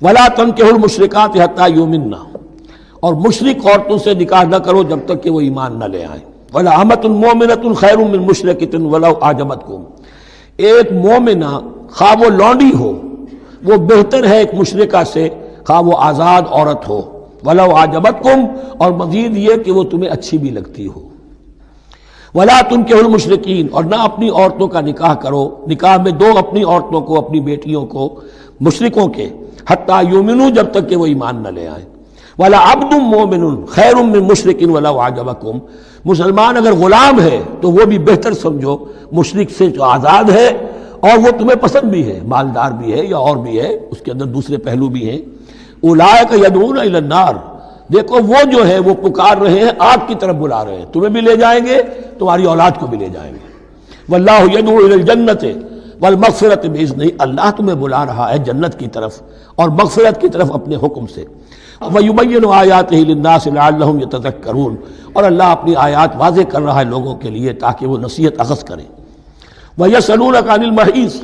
ولا تنکحوا المشرکات حتی یؤمنن، اور مشرک عورتوں سے نکاح نہ کرو جب تک کہ وہ ایمان نہ لے آئیں۔ وَلَأَمَةٌ مُؤْمِنَةٌ خَيْرٌ مِّن مُشْرِكَةٍ وَلَوْ أَعْجَبَتْكُمْ، ایک مومنہ خواہ وہ لونڈی ہو وہ بہتر ہے ایک مشرکہ سے خواہ وہ آزاد عورت ہو، وَلَوْ أَعْجَبَتْكُمْ، اور مزید یہ کہ وہ تمہیں اچھی بھی لگتی ہو۔ وَلَا تُنكِحُوا الْمُشْرِكِينَ، اور نہ اپنی عورتوں کا نکاح کرو، نکاح میں دو اپنی عورتوں کو، اپنی بیٹیوں کو مشرکوں کے، حتیٰ یؤمنوا، جب تک کہ وہ ایمان نہ لے آئیں۔ وَلَعَبْدٌ مُّؤْمِنٌ خَيْرٌ مِّن مُشْرِكٍ وَلَوْ أَعْجَبَكُمْ، مسلمان اگر غلام ہے تو وہ بھی بہتر سمجھو مشرک سے جو آزاد ہے اور وہ تمہیں پسند بھی ہے، مالدار بھی ہے یا اور بھی ہے، اس کے اندر دوسرے پہلو بھی ہیں۔ اولئک یدعون الی النار، دیکھو وہ جو ہے وہ پکار رہے ہیں، آگ کی طرف بلا رہے ہیں، تمہیں بھی لے جائیں گے، تمہاری اولاد کو بھی لے جائیں گے۔ واللہ یدعو الی الجنۃ والمغفرۃ باذنہ، اللہ تمہیں بلا رہا ہے جنت کی طرف اور مغفرت کی طرف اپنے حکم سے۔ وَيُبَيِّنُ آیاتہ للناس لعلہم یتذکرون، اور اللہ اپنی آیات واضح کر رہا ہے لوگوں کے لیے تاکہ وہ نصیحت اخذ کریں۔ وَيَسْأَلُونَکَ عَنِ الْمَحِیض،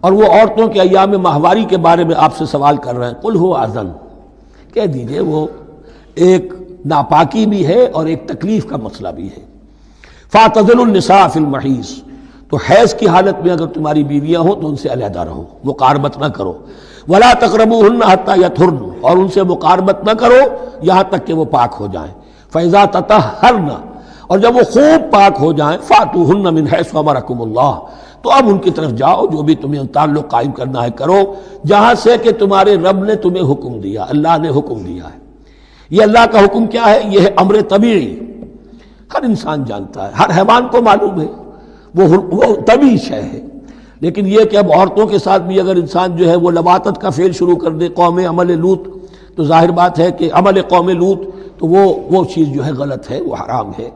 اور وہ عورتوں کے ایام ماہواری کے بارے میں آپ سے سوال کر رہے ہیں۔ قُلْ هُوَ اذًا، کہہ دیجئے وہ ایک ناپاکی بھی ہے اور ایک تکلیف کا مسئلہ بھی ہے۔ فَاعْتَزِلُوا النِّسَاءَ فِي الْمَحِیض، تو حیض کی حالت میں اگر تمہاری بیویاں ہوں تو ان سے علیحدہ رہو، مقاربت نہ کرو۔ وَلَا تَقْرَبُوهُنَّ حَتَّى يَطْهُرْنَ، اور ان سے مقاربت نہ کرو یہاں تک کہ وہ پاک ہو جائیں۔ فَإِذَا تَطَهَّرْنَ، اور جب وہ خوب پاک ہو جائیں، فَأْتُوهُنَّ مِنْ حَيْثُ أَمَرَكُمُ اللَّهُ، تو اب ان کی طرف جاؤ، جو بھی تمہیں تعلق قائم کرنا ہے کرو، جہاں سے کہ تمہارے رب نے تمہیں حکم دیا، اللہ نے حکم دیا ہے۔ یہ اللہ کا حکم کیا ہے؟ یہ ہے امر طبیعی، ہر انسان جانتا ہے، ہر حیوان کو معلوم ہے، وہ طبیعی شے ہے۔ لیکن یہ کہ اب عورتوں کے ساتھ بھی اگر انسان جو ہے وہ لواطت کا فعل شروع کر دے، قوم عمل لوط، تو ظاہر بات ہے کہ عمل قوم لوط تو وہ چیز جو ہے غلط ہے، وہ حرام ہے۔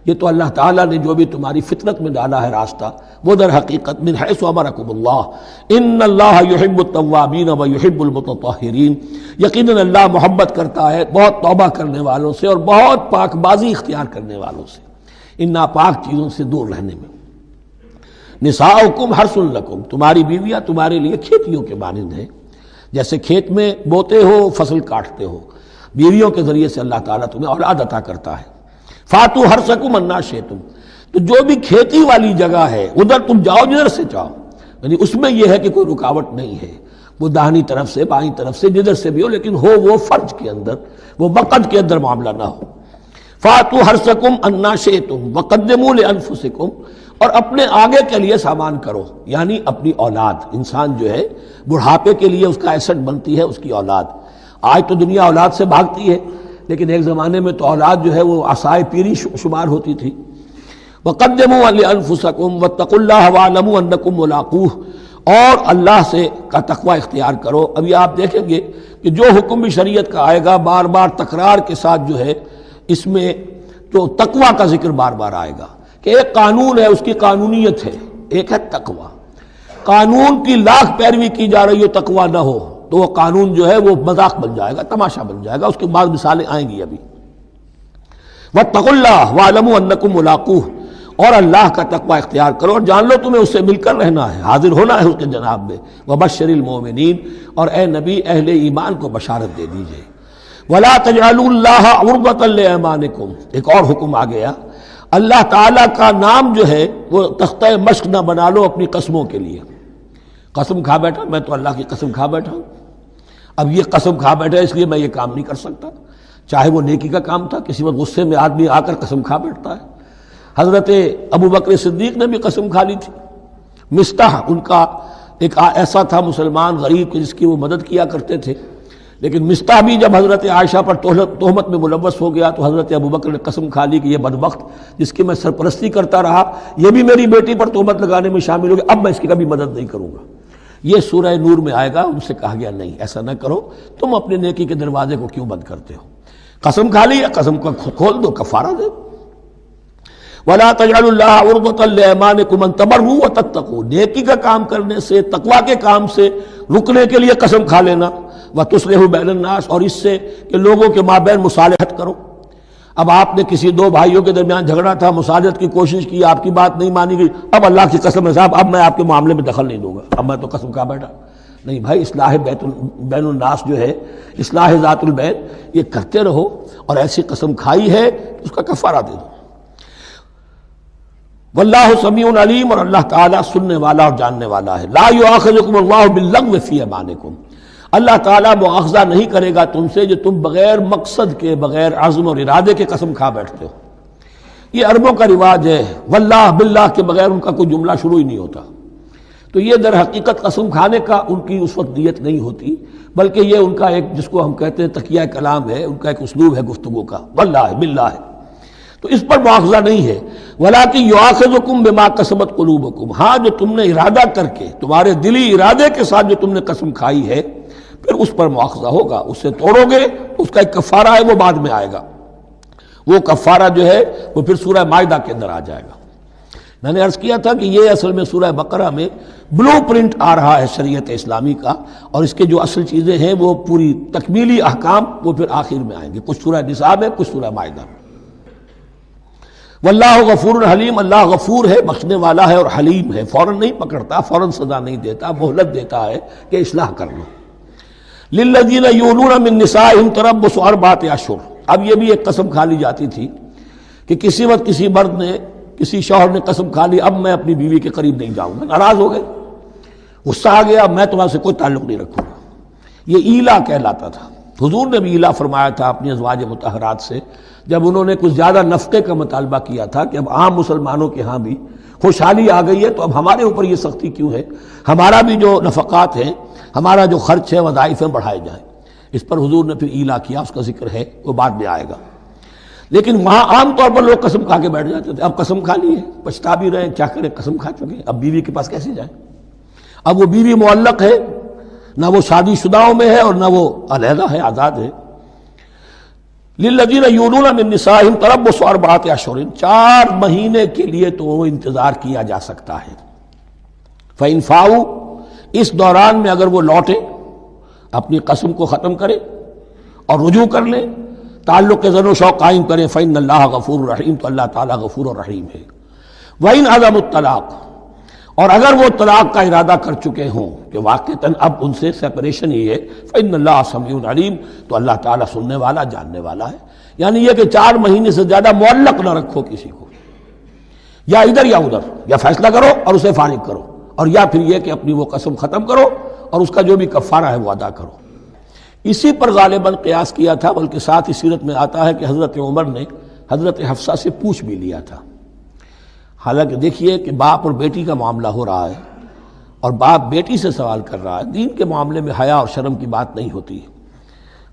یہ تو اللہ تعالیٰ نے جو بھی تمہاری فطرت میں ڈالا ہے راستہ، وہ در حقیقت من حیث امرکم اللہ، ان اللہ یحب التوابین و یحب المتطہرین، یقیناً اللہ محبت کرتا ہے بہت توبہ کرنے والوں سے اور بہت پاک بازی اختیار کرنے والوں سے، ان ناپاک چیزوں سے دور رہنے میں۔ نساؤکم حرث لکم، تمہاری بیویاں تمہارے لیے کھیتیوں کے مانند ہیں، جیسے کھیت میں بوتے ہو فصل کاٹتے ہو، بیویوں کے ذریعے سے اللہ تعالیٰ تمہیں اولاد عطا کرتا ہے۔ فاتو حرثکم انا شئتم، تو جو بھی کھیتی والی جگہ ہے ادھر تم جاؤ جدھر سے چاہو، یعنی اس میں یہ ہے کہ کوئی رکاوٹ نہیں ہے، وہ داہنی طرف سے بائیں طرف سے جدھر سے بھی ہو، لیکن ہو وہ فرج کے اندر، وہ وقت کے اندر معاملہ نہ ہو۔ فاتو حرثکم انا شئتم وقدموا لانفسکم، اور اپنے آگے کے لیے سامان کرو، یعنی اپنی اولاد۔ انسان جو ہے بڑھاپے کے لیے اس کا ایسٹ بنتی ہے اس کی اولاد۔ آج تو دنیا اولاد سے بھاگتی ہے، لیکن ایک زمانے میں تو اولاد جو ہے وہ عصائے پیری شمار ہوتی تھی۔ وَقَدِّمُوا لِأَنفُسَكُمْ وَاتَّقُوا اللَّهَ وَاعْلَمُوا أَنَّكُمْ مُلَاقُوهُ، اور اللہ سے کا تقوی اختیار کرو۔ اب یہ آپ دیکھیں گے کہ جو حکم بھی شریعت کا آئے گا بار بار تکرار کے ساتھ جو ہے اس میں تو تقوی کا ذکر بار بار آئے گا، کہ ایک قانون ہے اس کی قانونیت ہے، ایک ہے تقوی۔ قانون کی لاکھ پیروی کی جا رہی ہو، تقوی نہ ہو تو وہ قانون جو ہے وہ مذاق بن جائے گا، تماشا بن جائے گا۔ اس کے بعد مثالیں آئیں گی ابھی۔ وَاتَّقُوا اللَّهَ وَاعْلَمُوا أَنَّكُمْ مُلَاقُوهُ، اور اللہ کا تقوی اختیار کرو اور جان لو تمہیں اس سے مل کر رہنا ہے، حاضر ہونا ہے اس کے جناب میں۔ وَبَشِّرِ الْمُؤْمِنِينَ، اور اے نبی اہل ایمان کو بشارت دے دیجئے۔ وَلَا تَجْعَلُوا اللَّهَ عُرْضَةً لِأَيْمَانِكُمْ، ایک اور حکم آ گیا، اللہ تعالیٰ کا نام جو ہے وہ تختہ مشق نہ بنا لو اپنی قسموں کے لیے۔ قسم کھا بیٹھا میں تو اللہ کی قسم کھا بیٹھا ہوں، اب یہ قسم کھا بیٹھا اس لیے میں یہ کام نہیں کر سکتا، چاہے وہ نیکی کا کام تھا، کسی وقت غصے میں آدمی آ کر قسم کھا بیٹھتا ہے۔ حضرت ابو بکر صدیق نے بھی قسم کھا لی تھی۔ مستح ان کا ایک ایسا تھا مسلمان غریب جس کی وہ مدد کیا کرتے تھے، لیکن مستح بھی جب حضرت عائشہ پر تہمت میں ملوث ہو گیا تو حضرت ابو بکر نے قسم کھا لی کہ یہ بدبخت جس کی میں سرپرستی کرتا رہا یہ بھی میری بیٹی پر تہمت لگانے میں شامل ہو گیا، اب میں اس کی کبھی مدد نہیں کروں گا۔ یہ سورہ نور میں آئے گا، ان سے کہا گیا نہیں ایسا نہ کرو، تم اپنے نیکی کے دروازے کو کیوں بند کرتے ہو؟ قسم کھا لی، قسم کو کھول دو، کفارہ دے۔ وَلَا تَجْعَلُوا اللَّهَ عُرْضَةً لِأَيْمَانِكُمْ أَن تَبَرُّوا وَتَتَّقُوا، نیکی کا کام کرنے سے، تقوی کے کام سے رکنے کے لیے قسم کھا لینا۔ وَتُصْلِحُوا بَيْنَ النَّاسِ، اور اس سے کہ لوگوں کے مابین مصالحت کرو۔ اب آپ نے کسی دو بھائیوں کے درمیان جھگڑا تھا، مصالحت کی کوشش کی، آپ کی بات نہیں مانی گئی، اب اللہ کی قسم ہے صاحب اب میں آپ کے معاملے میں دخل نہیں دوں گا، اب میں تو قسم کھا بیٹھا۔ نہیں بھائی، اصلاح بین الناس جو ہے، اصلاح ذات البین، یہ کرتے رہو، اور ایسی قسم کھائی ہے اس کا کفارہ دے دو۔ واللہ سمیع علیم، اور اللہ تعالیٰ سننے والا اور جاننے والا ہے۔ لا یؤاخذکم اللہ باللغو فی ایمانکم، اللہ تعالیٰ مؤاخذہ نہیں کرے گا تم سے جو تم بغیر مقصد کے، بغیر عزم اور ارادے کے قسم کھا بیٹھتے ہو۔ یہ عربوں کا رواج ہے، واللہ باللہ کے بغیر ان کا کوئی جملہ شروع ہی نہیں ہوتا۔ تو یہ در حقیقت قسم کھانے کا ان کی اس وقت نیت نہیں ہوتی، بلکہ یہ ان کا ایک، جس کو ہم کہتے ہیں تقیہ کلام ہے، ان کا ایک اسلوب ہے گفتگو کا، واللہ باللہ ہے، تو اس پر مؤاخذہ نہیں ہے۔ وَلَٰكِن يُؤَاخِذُكُم بِمَا كَسَبَتْ قُلُوبُكُم، ہاں جو تم نے ارادہ کر کے، تمہارے دلی ارادے کے ساتھ جو تم نے قسم کھائی ہے، پھر اس پر مؤاخذہ ہوگا، اس سے توڑو گے، اس کا ایک کفارہ ہے، وہ بعد میں آئے گا۔ وہ کفارہ جو ہے وہ پھر سورہ مائدہ کے اندر آ جائے گا۔ میں نے عرض کیا تھا کہ یہ اصل میں سورہ بقرہ میں بلو پرنٹ آ رہا ہے شریعت اسلامی کا، اور اس کے جو اصل چیزیں ہیں وہ پوری تکمیلی احکام وہ پھر آخر میں آئیں گے، کچھ سورہ نساء میں، کچھ سورہ مائدہ میں۔ واللہ غفور حلیم، اللہ غفور ہے، بخشنے والا ہے، اور حلیم ہے، فوراً نہیں پکڑتا، فوراً سزا نہیں دیتا، مہلت دیتا ہے کہ اصلاح کر لو۔ للذین یولون من نسائہم تربص اربعۃ اشہر، اب یہ بھی ایک قسم کھا لی جاتی تھی کہ کسی وقت کسی مرد نے، کسی شوہر نے قسم کھا لی اب میں اپنی بیوی کے قریب نہیں جاؤں گا، ناراض ہو گئے، غصہ آ گیا، میں تمہارے سے کوئی تعلق نہیں رکھوں گا، یہ ایلا کہلاتا تھا۔ حضور نے بھی ایلا فرمایا تھا اپنی ازواج مطہرات سے، جب انہوں نے کچھ زیادہ نفقے کا مطالبہ کیا تھا کہ اب عام مسلمانوں کے ہاں بھی خوشحالی آ گئی ہے تو اب ہمارے اوپر یہ سختی کیوں ہے، ہمارا بھی جو نفقات ہیں، ہمارا جو خرچ ہے، وظائف ہیں، بڑھائے جائیں۔ اس پر حضور نے پھر ایلا کیا، اس کا ذکر ہے، وہ بعد میں آئے گا۔ لیکن وہاں عام طور پر لوگ قسم کھا کے بیٹھ جاتے تھے، اب قسم کھا لی ہے، پچھتا بھی رہے، کیا کریں، قسم کھا چکے، اب بیوی کے پاس کیسے جائیں؟ اب وہ بیوی معلق ہے، نہ وہ شادی شداؤں میں ہے اور نہ وہ علیحدہ ہے، آزاد ہے۔ للذین یولون من نسائہم تربص اربعۃ اشہر، 4 مہینے کے لیے تو وہ انتظار کیا جا سکتا ہے۔ فإن فاؤوا، اس دوران میں اگر وہ لوٹے، اپنی قسم کو ختم کرے اور رجوع کر لیں، تعلق کے زن و شوق قائم کریں، فإن اللہ غفور رحیم، تو اللہ تعالیٰ غفور و رحیم ہے۔ وإن عزموا الطلاق، اور اگر وہ طلاق کا ارادہ کر چکے ہوں کہ واقعتاً اب ان سے سیپریشن ہی ہے، فإن اللہ سمیع علیم، تو اللہ تعالیٰ سننے والا، جاننے والا ہے۔ یعنی یہ کہ 4 مہینے سے زیادہ معلق نہ رکھو کسی کو، یا ادھر یا ادھر، یا فیصلہ کرو اور اسے فارغ کرو، اور یا پھر یہ کہ اپنی وہ قسم ختم کرو اور اس کا جو بھی کفارہ ہے وہ ادا کرو۔ اسی پر غالباً قیاس کیا تھا، بلکہ ساتھ ہی سیرت میں آتا ہے کہ حضرت عمر نے حضرت حفصہ سے پوچھ بھی لیا تھا۔ حالانکہ دیکھیے کہ باپ اور بیٹی کا معاملہ ہو رہا ہے، اور باپ بیٹی سے سوال کر رہا ہے، دین کے معاملے میں حیا اور شرم کی بات نہیں ہوتی۔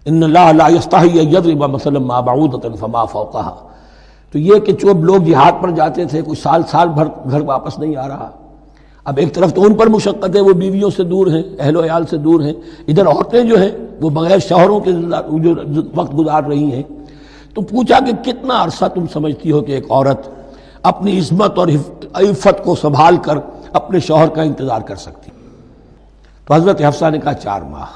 ان اللہ لا یستحی ان یضرب مثلا ما بعوضۃ فما فوقها، تو یہ کہ جو لوگ جہاد پر جاتے تھے، کچھ سال بھر گھر واپس نہیں آ رہا، اب ایک طرف تو ان پر مشقت ہے، وہ بیویوں سے دور ہیں، اہل و عیال سے دور ہیں، ادھر عورتیں جو ہیں وہ بغیر شوہروں کے جو وقت گزار رہی ہیں، تو پوچھا کہ کتنا عرصہ تم سمجھتی ہو کہ ایک عورت اپنی عصمت اور عفت کو سنبھال کر اپنے شوہر کا انتظار کر سکتی؟ تو حضرت حفصہ نے کہا 4 ماہ۔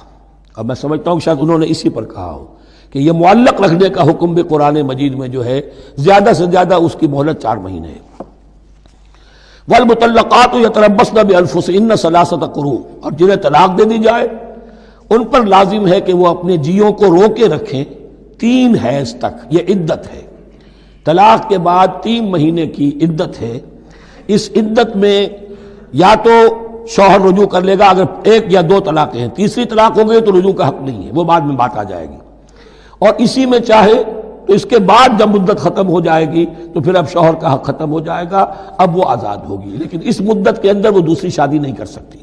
اب میں سمجھتا ہوں شاید انہوں نے اسی پر کہا ہو کہ یہ معلق رکھنے کا حکم بھی قرآن مجید میں جو ہے زیادہ سے زیادہ اس کی مہلت 4 مہینے ہے۔ والمطلقات یتربصن بانفسهن 3 قروء، اور جنہیں طلاق دے دی جائے ان پر لازم ہے کہ وہ اپنے جیوں کو روکے رکھیں 3 حیض تک، یہ عدت ہے۔ طلاق کے بعد 3 مہینے کی عدت ہے۔ اس عدت میں یا تو شوہر رجوع کر لے گا، اگر 1 یا 2 طلاقیں ہیں، تیسری طلاق ہو گئی تو رجوع کا حق نہیں ہے، وہ بعد میں بات آ جائے گی، اور اسی میں چاہے تو اس کے بعد جب مدت ختم ہو جائے گی تو پھر اب شوہر کا حق ختم ہو جائے گا، اب وہ آزاد ہوگی، لیکن اس مدت کے اندر وہ دوسری شادی نہیں کر سکتی۔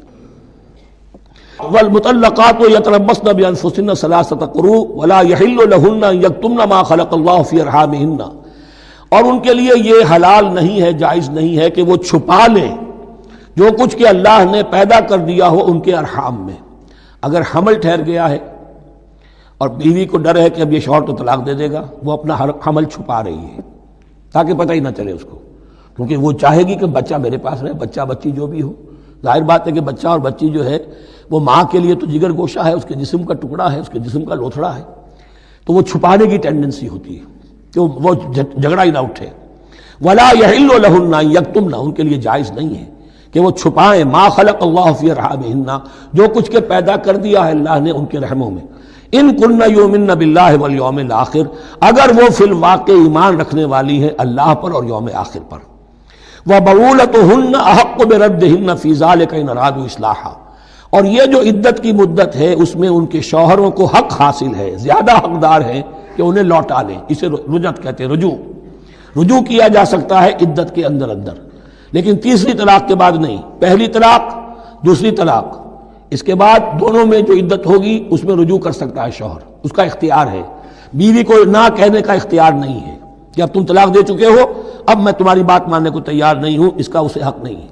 والمطلقات یتربصن بانفسهن 3 قروء ولا يحل لهن ان يكتمن ما خلق الله في ارحامهن، اور ان کے لیے یہ حلال نہیں ہے، جائز نہیں ہے کہ وہ چھپا لیں جو کچھ کہ اللہ نے پیدا کر دیا ہو ان کے ارحام میں۔ اگر حمل ٹھہر گیا ہے اور بیوی کو ڈر ہے کہ اب یہ شوہر تو طلاق دے دے گا، وہ اپنا حمل چھپا رہی ہے تاکہ پتہ ہی نہ چلے اس کو، کیونکہ وہ چاہے گی کہ بچہ میرے پاس رہے، بچہ بچی جو بھی ہو۔ ظاہر بات ہے کہ بچہ اور بچی جو ہے وہ ماں کے لیے تو جگر گوشہ ہے، اس کے جسم کا ٹکڑا ہے، اس کے جسم کا لوتھڑا ہے، تو وہ چھپانے کی ٹینڈنسی ہوتی ہے کہ وہ جھگڑا ہی نہ اٹھے۔ ولا یحل لهن ان یکتمن، ان کے لیے جائز نہیں ہے کہ وہ چھپائیں ما خلق اللہ فی ارحامہن، جو کچھ کے پیدا کر دیا ہے اللہ نے ان کے رحموں میں، ان کنن یؤمن باللہ والیوم الآخر، اگر وہ فی الواقع ایمان رکھنے والی ہیں اللہ پر اور یوم آخر پر، وبعولتہن احق بردہن فی ذلک ان ارادوا اصلاحا، اور یہ جو عدت کی مدت ہے اس میں ان کے شوہروں کو حق حاصل ہے، زیادہ حقدار ہیں کہ انہیں لوٹا لیں، اسے رجعت کہتے ہیں، رجوع کیا جا سکتا ہے عدت کے اندر لیکن تیسری طلاق کے بعد نہیں، پہلی طلاق دوسری طلاق، اس کے بعد دونوں میں جو عدت ہوگی اس میں رجوع کر سکتا ہے شوہر، اس کا اختیار ہے، بیوی کو نہ کہنے کا اختیار نہیں ہے کہ اب تم طلاق دے چکے ہو، اب میں تمہاری بات ماننے کو تیار نہیں ہوں، اس کا اسے حق نہیں ہے،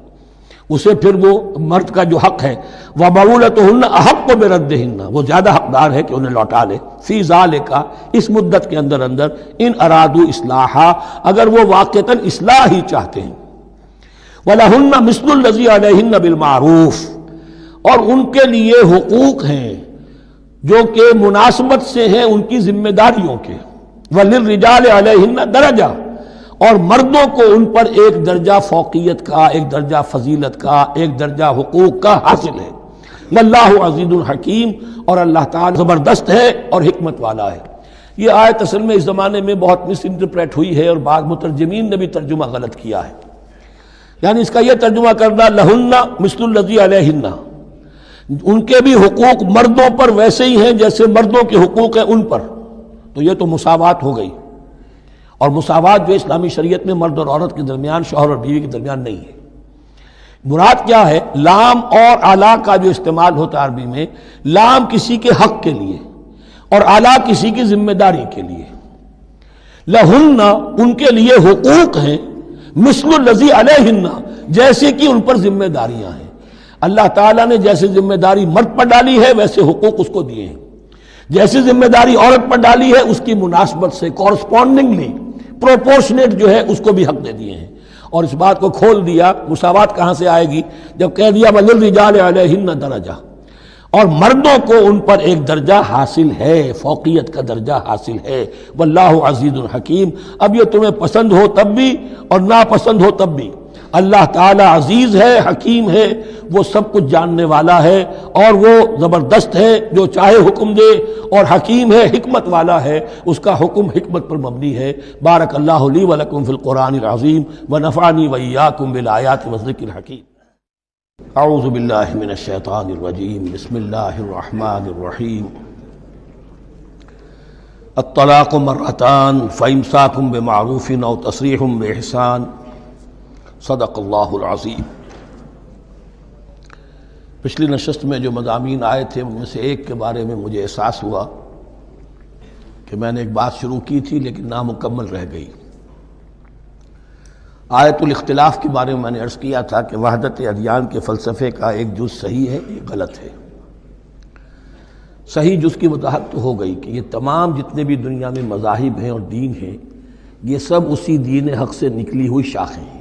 اسے پھر وہ مرد کا جو حق ہے وَبَعُولَتُهُنَّ أَحَقُّ بِرَدِّهِنَّ، وہ زیادہ حقدار ہے کہ انہیں لوٹا لے، فی ذالک، اس مدت کے اندر ان ارادوا اصلاحا، اگر وہ واقعتاً اصلاح ہی چاہتے ہیں، وَلَهُنَّ مِثْلُ الَّذِي عَلَيْهِنَّ بِالْمَعْرُوفِ، اور ان کے لیے حقوق ہیں جو کہ مناسبت سے ہیں ان کی ذمہ داریوں کے، وَلِلرِّجَالِ عَلَيْهِنَّ دَرَجَةٌ، اور مردوں کو ان پر ایک درجہ فوقیت کا، ایک درجہ فضیلت کا، ایک درجہ حقوق کا حاصل ہے، واللہ عزیز الحکیم، اور اللہ تعالی زبردست ہے اور حکمت والا ہے۔ یہ آیت اصل میں اس زمانے میں بہت مس انٹرپریٹ ہوئی ہے اور بعض مترجمین نے بھی ترجمہ غلط کیا ہے، یعنی اس کا یہ ترجمہ کرنا لہن مثل الذی علیہن، ان کے بھی حقوق مردوں پر ویسے ہی ہیں جیسے مردوں کے حقوق ہیں ان پر، تو یہ تو مساوات ہو گئی، اور مساوات جو اسلامی شریعت میں مرد اور عورت کے درمیان، شوہر اور بیوی کے درمیان نہیں ہے۔ مراد کیا ہے؟ لام اور اعلیٰ کا جو استعمال ہوتا ہے عربی میں، لام کسی کے حق کے لیے اور اعلیٰ کسی کی ذمہ داری کے لیے، لہن ان کے لیے حقوق ہیں، مثل الذی علیہن جیسے کہ ان پر ذمہ داریاں ہیں، اللہ تعالیٰ نے جیسے ذمہ داری مرد پر ڈالی ہے ویسے حقوق اس کو دیے ہیں، جیسی ذمہ داری عورت پر ڈالی ہے اس کی مناسبت سے کورسپونڈنگلی پروپورشنیٹ جو ہے اس کو بھی حق دے دیے ہیں، اور اس بات کو کھول دیا مساوات کہاں سے آئے گی جب کہہ دیا وَلِلرِّجَالِ عَلَيْهِنَّ درجہ، اور مردوں کو ان پر ایک درجہ حاصل ہے، فوقیت کا درجہ حاصل ہے، واللہ عزیز الحکیم۔ اب یہ تمہیں پسند ہو تب بھی اور ناپسند ہو تب بھی اللہ تعالی عزیز ہے، حکیم ہے، وہ سب کچھ جاننے والا ہے، اور وہ زبردست ہے جو چاہے حکم دے، اور حکیم ہے، حکمت والا ہے، اس کا حکم حکمت پر مبنی ہے۔ بارک اللہ لی ولکم فی القرآن العظیم ونفعنی وإیاکم بالآیات والذکر الحکیم۔ اعوذ باللہ من الشیطان الرجیم، بسم اللہ الرحمن الرحیم۔ الطلاق مرتان فإمساک بمعروف او تسریح بإحسان، صدق اللہ العظیم۔ پچھلی نشست میں جو مضامین آئے تھے ان میں سے ایک کے بارے میں مجھے احساس ہوا کہ میں نے ایک بات شروع کی تھی لیکن نامکمل رہ گئی۔ آیت الاختلاف کے بارے میں نے عرض کیا تھا کہ وحدت ادیان کے فلسفے کا ایک جز صحیح ہے، ایک غلط ہے۔ صحیح جز کی وضاحت تو ہو گئی کہ یہ تمام جتنے بھی دنیا میں مذاہب ہیں اور دین ہیں یہ سب اسی دین حق سے نکلی ہوئی شاخیں ہیں۔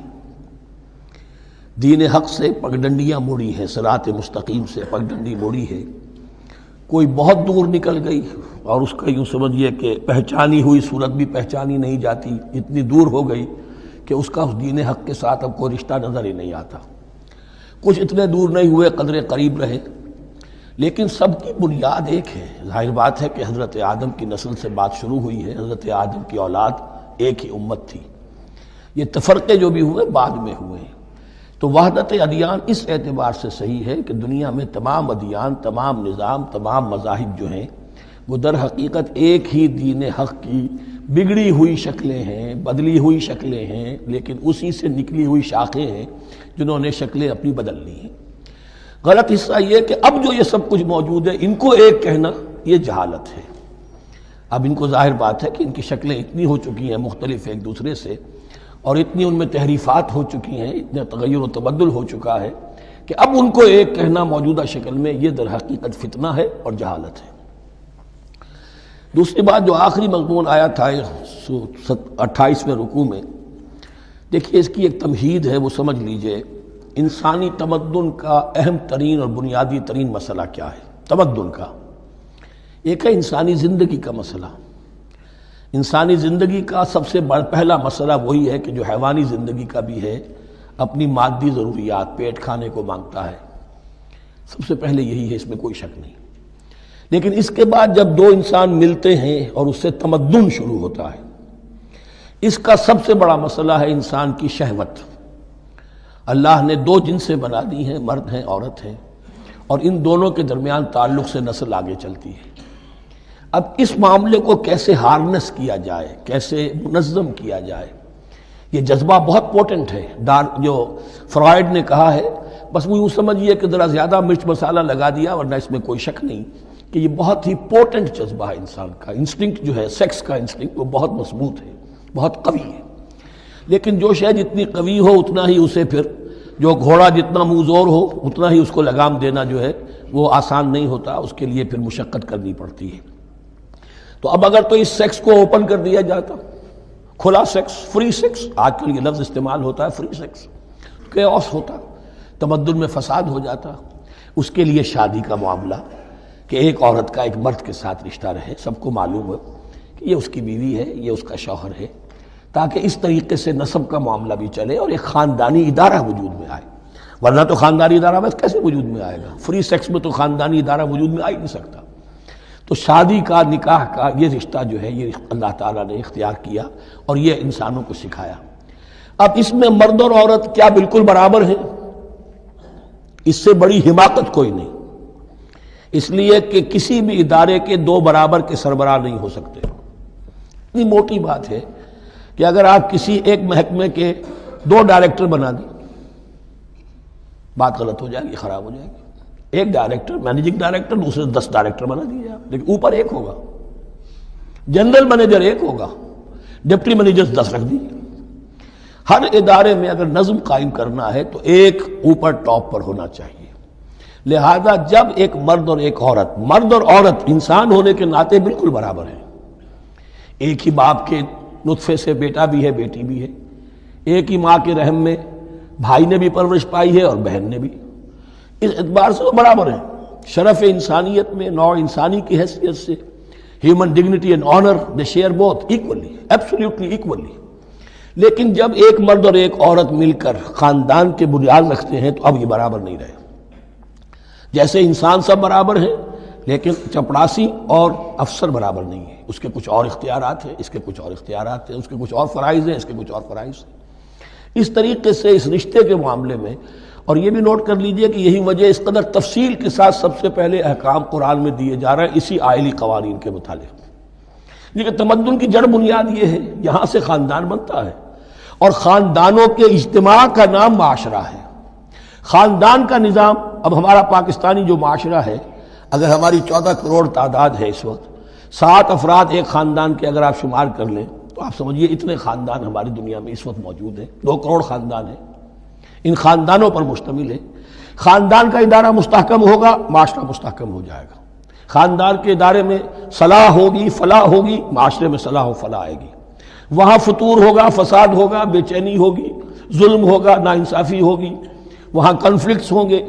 دین حق سے پگڈنڈیاں مڑی ہیں، صراط مستقیم سے پگڈنڈی مڑی ہے، کوئی بہت دور نکل گئی اور اس کا یوں سمجھیے کہ پہچانی ہوئی صورت بھی پہچانی نہیں جاتی، اتنی دور ہو گئی کہ اس کا اس دین حق کے ساتھ اب کوئی رشتہ نظر ہی نہیں آتا۔ کچھ اتنے دور نہیں ہوئے، قدرے قریب رہے، لیکن سب کی بنیاد ایک ہے۔ ظاہر بات ہے کہ حضرت آدم کی نسل سے بات شروع ہوئی ہے، حضرت آدم کی اولاد ایک ہی امت تھی، یہ تفرقے جو بھی ہوئے بعد میں ہوئے ہیں۔ تو وحدت ادیان اس اعتبار سے صحیح ہے کہ دنیا میں تمام ادیان، تمام نظام، تمام مذاہب جو ہیں وہ در حقیقت ایک ہی دین حق کی بگڑی ہوئی شکلیں ہیں، بدلی ہوئی شکلیں ہیں، لیکن اسی سے نکلی ہوئی شاخیں ہیں جنہوں نے شکلیں اپنی بدل لی ہیں۔ غلط حصہ یہ کہ اب جو یہ سب کچھ موجود ہے ان کو ایک کہنا یہ جہالت ہے۔ اب ان کو ظاہر بات ہے کہ ان کی شکلیں اتنی ہو چکی ہیں مختلف ایک دوسرے سے، اور اتنی ان میں تحریفات ہو چکی ہیں، اتنا تغیر و تبدل ہو چکا ہے کہ اب ان کو ایک کہنا موجودہ شکل میں یہ در حقیقت فتنہ ہے اور جہالت ہے۔ دوسری بات جو آخری مضمون آیا تھا 28ویں رکوع میں، دیکھیے اس کی ایک تمہید ہے، وہ سمجھ لیجئے۔ انسانی تمدن کا اہم ترین اور بنیادی ترین مسئلہ کیا ہے؟ تمدن کا ایک ہے انسانی زندگی کا مسئلہ۔ انسانی زندگی کا سب سے بڑا پہلا مسئلہ وہی ہے کہ جو حیوانی زندگی کا بھی ہے، اپنی مادی ضروریات، پیٹ کھانے کو مانگتا ہے، سب سے پہلے یہی ہے، اس میں کوئی شک نہیں۔ لیکن اس کے بعد جب دو انسان ملتے ہیں اور اس سے تمدن شروع ہوتا ہے، اس کا سب سے بڑا مسئلہ ہے انسان کی شہوت۔ اللہ نے دو جنسیں بنا دی ہیں، مرد ہیں، عورت ہیں، اور ان دونوں کے درمیان تعلق سے نسل آگے چلتی ہے۔ اب اس معاملے کو کیسے ہارنس کیا جائے، کیسے منظم کیا جائے، یہ جذبہ بہت پوٹنٹ ہے۔ جو فرائڈ نے کہا ہے، بس وہ یوں سمجھیے کہ ذرا زیادہ مرچ مسالہ لگا دیا، ورنہ اس میں کوئی شک نہیں کہ یہ بہت ہی پوٹنٹ جذبہ ہے انسان کا۔ انسٹنکٹ جو ہے، سیکس کا انسٹنکٹ، وہ بہت مضبوط ہے، بہت قوی ہے۔ لیکن جو شے جتنی قوی ہو اتنا ہی اسے پھر، جو گھوڑا جتنا منہ زور ہو اتنا ہی اس کو لگام دینا جو ہے وہ آسان نہیں ہوتا، اس کے لیے پھر مشقت کرنی پڑتی ہے۔ تو اب اگر تو اس سیکس کو اوپن کر دیا جاتا، کھلا سیکس، فری سیکس، آج کل یہ لفظ استعمال ہوتا ہے، فری سیکس، کیوس ہوتا، تمدن میں فساد ہو جاتا۔ اس کے لیے شادی کا معاملہ کہ ایک عورت کا ایک مرد کے ساتھ رشتہ رہے، سب کو معلوم ہو کہ یہ اس کی بیوی ہے، یہ اس کا شوہر ہے، تاکہ اس طریقے سے نسب کا معاملہ بھی چلے اور ایک خاندانی ادارہ وجود میں آئے۔ ورنہ تو خاندانی ادارہ بس کیسے وجود میں آئے گا؟ فری سیکس میں تو خاندانی ادارہ وجود میں آ ہی نہیں سکتا۔ تو شادی کا، نکاح کا یہ رشتہ جو ہے، یہ اللہ تعالیٰ نے اختیار کیا اور یہ انسانوں کو سکھایا۔ اب اس میں مرد اور عورت کیا بالکل برابر ہیں؟ اس سے بڑی حماقت کوئی نہیں، اس لیے کہ کسی بھی ادارے کے دو برابر کے سربراہ نہیں ہو سکتے۔ اتنی موٹی بات ہے کہ اگر آپ کسی ایک محکمے کے دو ڈائریکٹر بنا دیں، بات غلط ہو جائے گی، خراب ہو جائے گی۔ ایک ڈائریکٹر، مینیجنگ ڈائریکٹر، دوسرے 10 ڈائریکٹر بنا دیجیے آپ، لیکن اوپر ایک ہوگا، جنرل مینیجر ایک ہوگا، ڈپٹی مینیجر 10 رکھ دیجیے۔ ہر ادارے میں اگر نظم قائم کرنا ہے تو ایک اوپر ٹاپ پر ہونا چاہیے۔ لہذا جب ایک مرد اور ایک عورت، مرد اور عورت انسان ہونے کے ناطے بالکل برابر ہیں، ایک ہی باپ کے نطفے سے بیٹا بھی ہے، بیٹی بھی ہے، ایک ہی ماں کے رحم میں بھائی نے بھی پرورش پائی ہے اور بہن نے بھی، اس اعتبار سے وہ برابر ہیں۔ شرف انسانیت میں، نوع انسانی کی حیثیت سے، human dignity and honour, they share both equally, absolutely equally. لیکن جب ایک مرد اور ایک عورت مل کر خاندان کے بنیاد رکھتے ہیں تو اب یہ برابر نہیں رہے۔ جیسے انسان سب برابر ہیں، لیکن چپڑاسی اور افسر برابر نہیں ہے، اس کے کچھ اور اختیارات ہیں، اس کے کچھ اور اختیارات ہیں، اس کے کچھ اور فرائض ہیں، اس کے کچھ اور فرائض ہیں۔ اس طریقے سے اس رشتے کے معاملے میں، اور یہ بھی نوٹ کر لیجئے کہ یہی وجہ اس قدر تفصیل کے ساتھ سب سے پہلے احکام قرآن میں دیے جا رہے ہیں اسی آئلی قوانین کے متعلق۔ لیکن تمدن کی جڑ بنیاد یہ ہے، یہاں سے خاندان بنتا ہے، اور خاندانوں کے اجتماع کا نام معاشرہ ہے۔ خاندان کا نظام، اب ہمارا پاکستانی جو معاشرہ ہے، اگر ہماری 14 کروڑ تعداد ہے اس وقت، 7 افراد ایک خاندان کے اگر آپ شمار کر لیں تو آپ سمجھیے اتنے خاندان ہماری دنیا میں اس وقت موجود ہیں، 2 کروڑ خاندان ہیں، ان خاندانوں پر مشتمل ہے۔ خاندان کا ادارہ مستحکم ہوگا، معاشرہ مستحکم ہو جائے گا۔ خاندان کے ادارے میں صلاح ہوگی، فلاح ہوگی، معاشرے میں صلاح و فلاح آئے گی۔ وہاں فتور ہوگا، فساد ہوگا، بے چینی ہوگی، ظلم ہوگا، ناانصافی ہوگی، وہاں کنفلکٹس ہوں گے،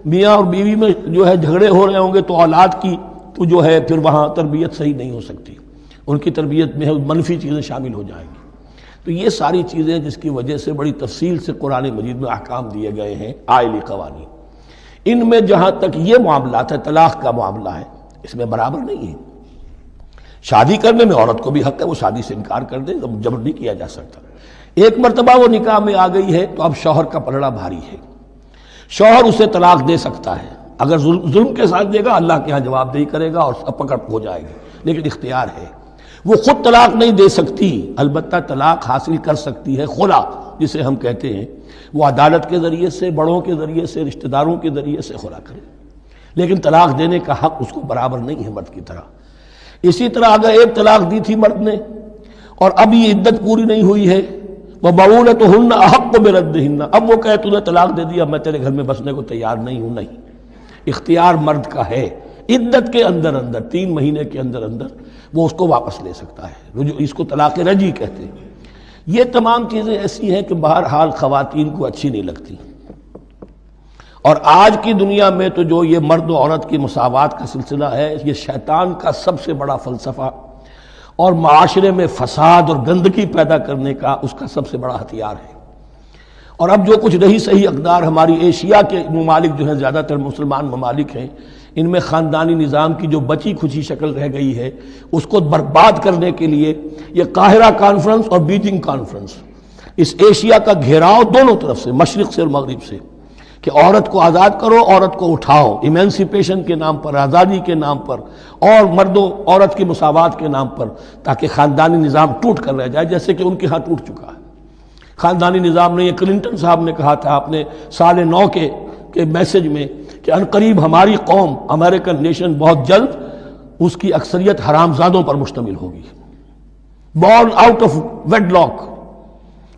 میاں اور بیوی میں جو ہے جھگڑے ہو رہے ہوں گے تو اولاد کی تو جو ہے پھر وہاں تربیت صحیح نہیں ہو سکتی، ان کی تربیت میں منفی چیزیں شامل ہو جائیں گی۔ تو یہ ساری چیزیں جس کی وجہ سے بڑی تفصیل سے قرآن مجید میں احکام دیے گئے ہیں، آئلی قوانین۔ ان میں جہاں تک یہ معاملات ہے، طلاق کا معاملہ ہے، اس میں برابر نہیں ہے۔ شادی کرنے میں عورت کو بھی حق ہے، وہ شادی سے انکار کر دے، جبر نہیں کیا جا سکتا۔ ایک مرتبہ وہ نکاح میں آ گئی ہے تو اب شوہر کا پلڑا بھاری ہے، شوہر اسے طلاق دے سکتا ہے، اگر ظلم کے ساتھ دے گا اللہ کے ہاں جواب دہی کرے گا اور پکڑ ہو جائے گی، لیکن اختیار ہے۔ وہ خود طلاق نہیں دے سکتی، البتہ طلاق حاصل کر سکتی ہے، خلا جسے ہم کہتے ہیں، وہ عدالت کے ذریعے سے، بڑوں کے ذریعے سے، رشتہ داروں کے ذریعے سے خلا کرے، لیکن طلاق دینے کا حق اس کو برابر نہیں ہے مرد کی طرح۔ اسی طرح اگر ایک طلاق دی تھی مرد نے اور اب یہ عدت پوری نہیں ہوئی ہے، وَبَعُولَتُهُنَّ أَحَقُّ بِرَدِّهِنَّ، اب وہ کہے تو نے طلاق دے دیا، میں تیرے گھر میں بسنے کو تیار نہیں ہوں، نہیں، اختیار مرد کا ہے، عدت کے اندر 3 مہینے کے اندر وہ اس کو واپس لے سکتا ہے، اس کو طلاق رجعی کہتے ہیں۔ یہ تمام چیزیں ایسی ہیں کہ بہرحال خواتین کو اچھی نہیں لگتی، اور آج کی دنیا میں تو جو یہ مرد و عورت کی مساوات کا سلسلہ ہے، یہ شیطان کا سب سے بڑا فلسفہ اور معاشرے میں فساد اور گندگی پیدا کرنے کا اس کا سب سے بڑا ہتھیار ہے۔ اور اب جو کچھ رہی صحیح اقدار ہماری ایشیا کے ممالک جو ہیں، زیادہ تر مسلمان ممالک ہیں، ان میں خاندانی نظام کی جو بچی کھچی شکل رہ گئی ہے اس کو برباد کرنے کے لیے یہ قاہرہ کانفرنس اور بیجنگ کانفرنس، اس ایشیا کا گھیراؤ دونوں طرف سے، مشرق سے اور مغرب سے، کہ عورت کو آزاد کرو، عورت کو اٹھاؤ، ایمینسیپیشن کے نام پر، آزادی کے نام پر، اور مرد و عورت کی مساوات کے نام پر، تاکہ خاندانی نظام ٹوٹ کر رہ جائے، جیسے کہ ان کے ہاں ٹوٹ چکا ہے خاندانی نظام نے۔ یہ کلنٹن صاحب نے کہا تھا اپنے سال 9 کے میسج میں کہ عنقریب ہماری قوم، امریکن نیشن، بہت جلد اس کی اکثریت حرامزادوں پر مشتمل ہوگی، born out of wedlock,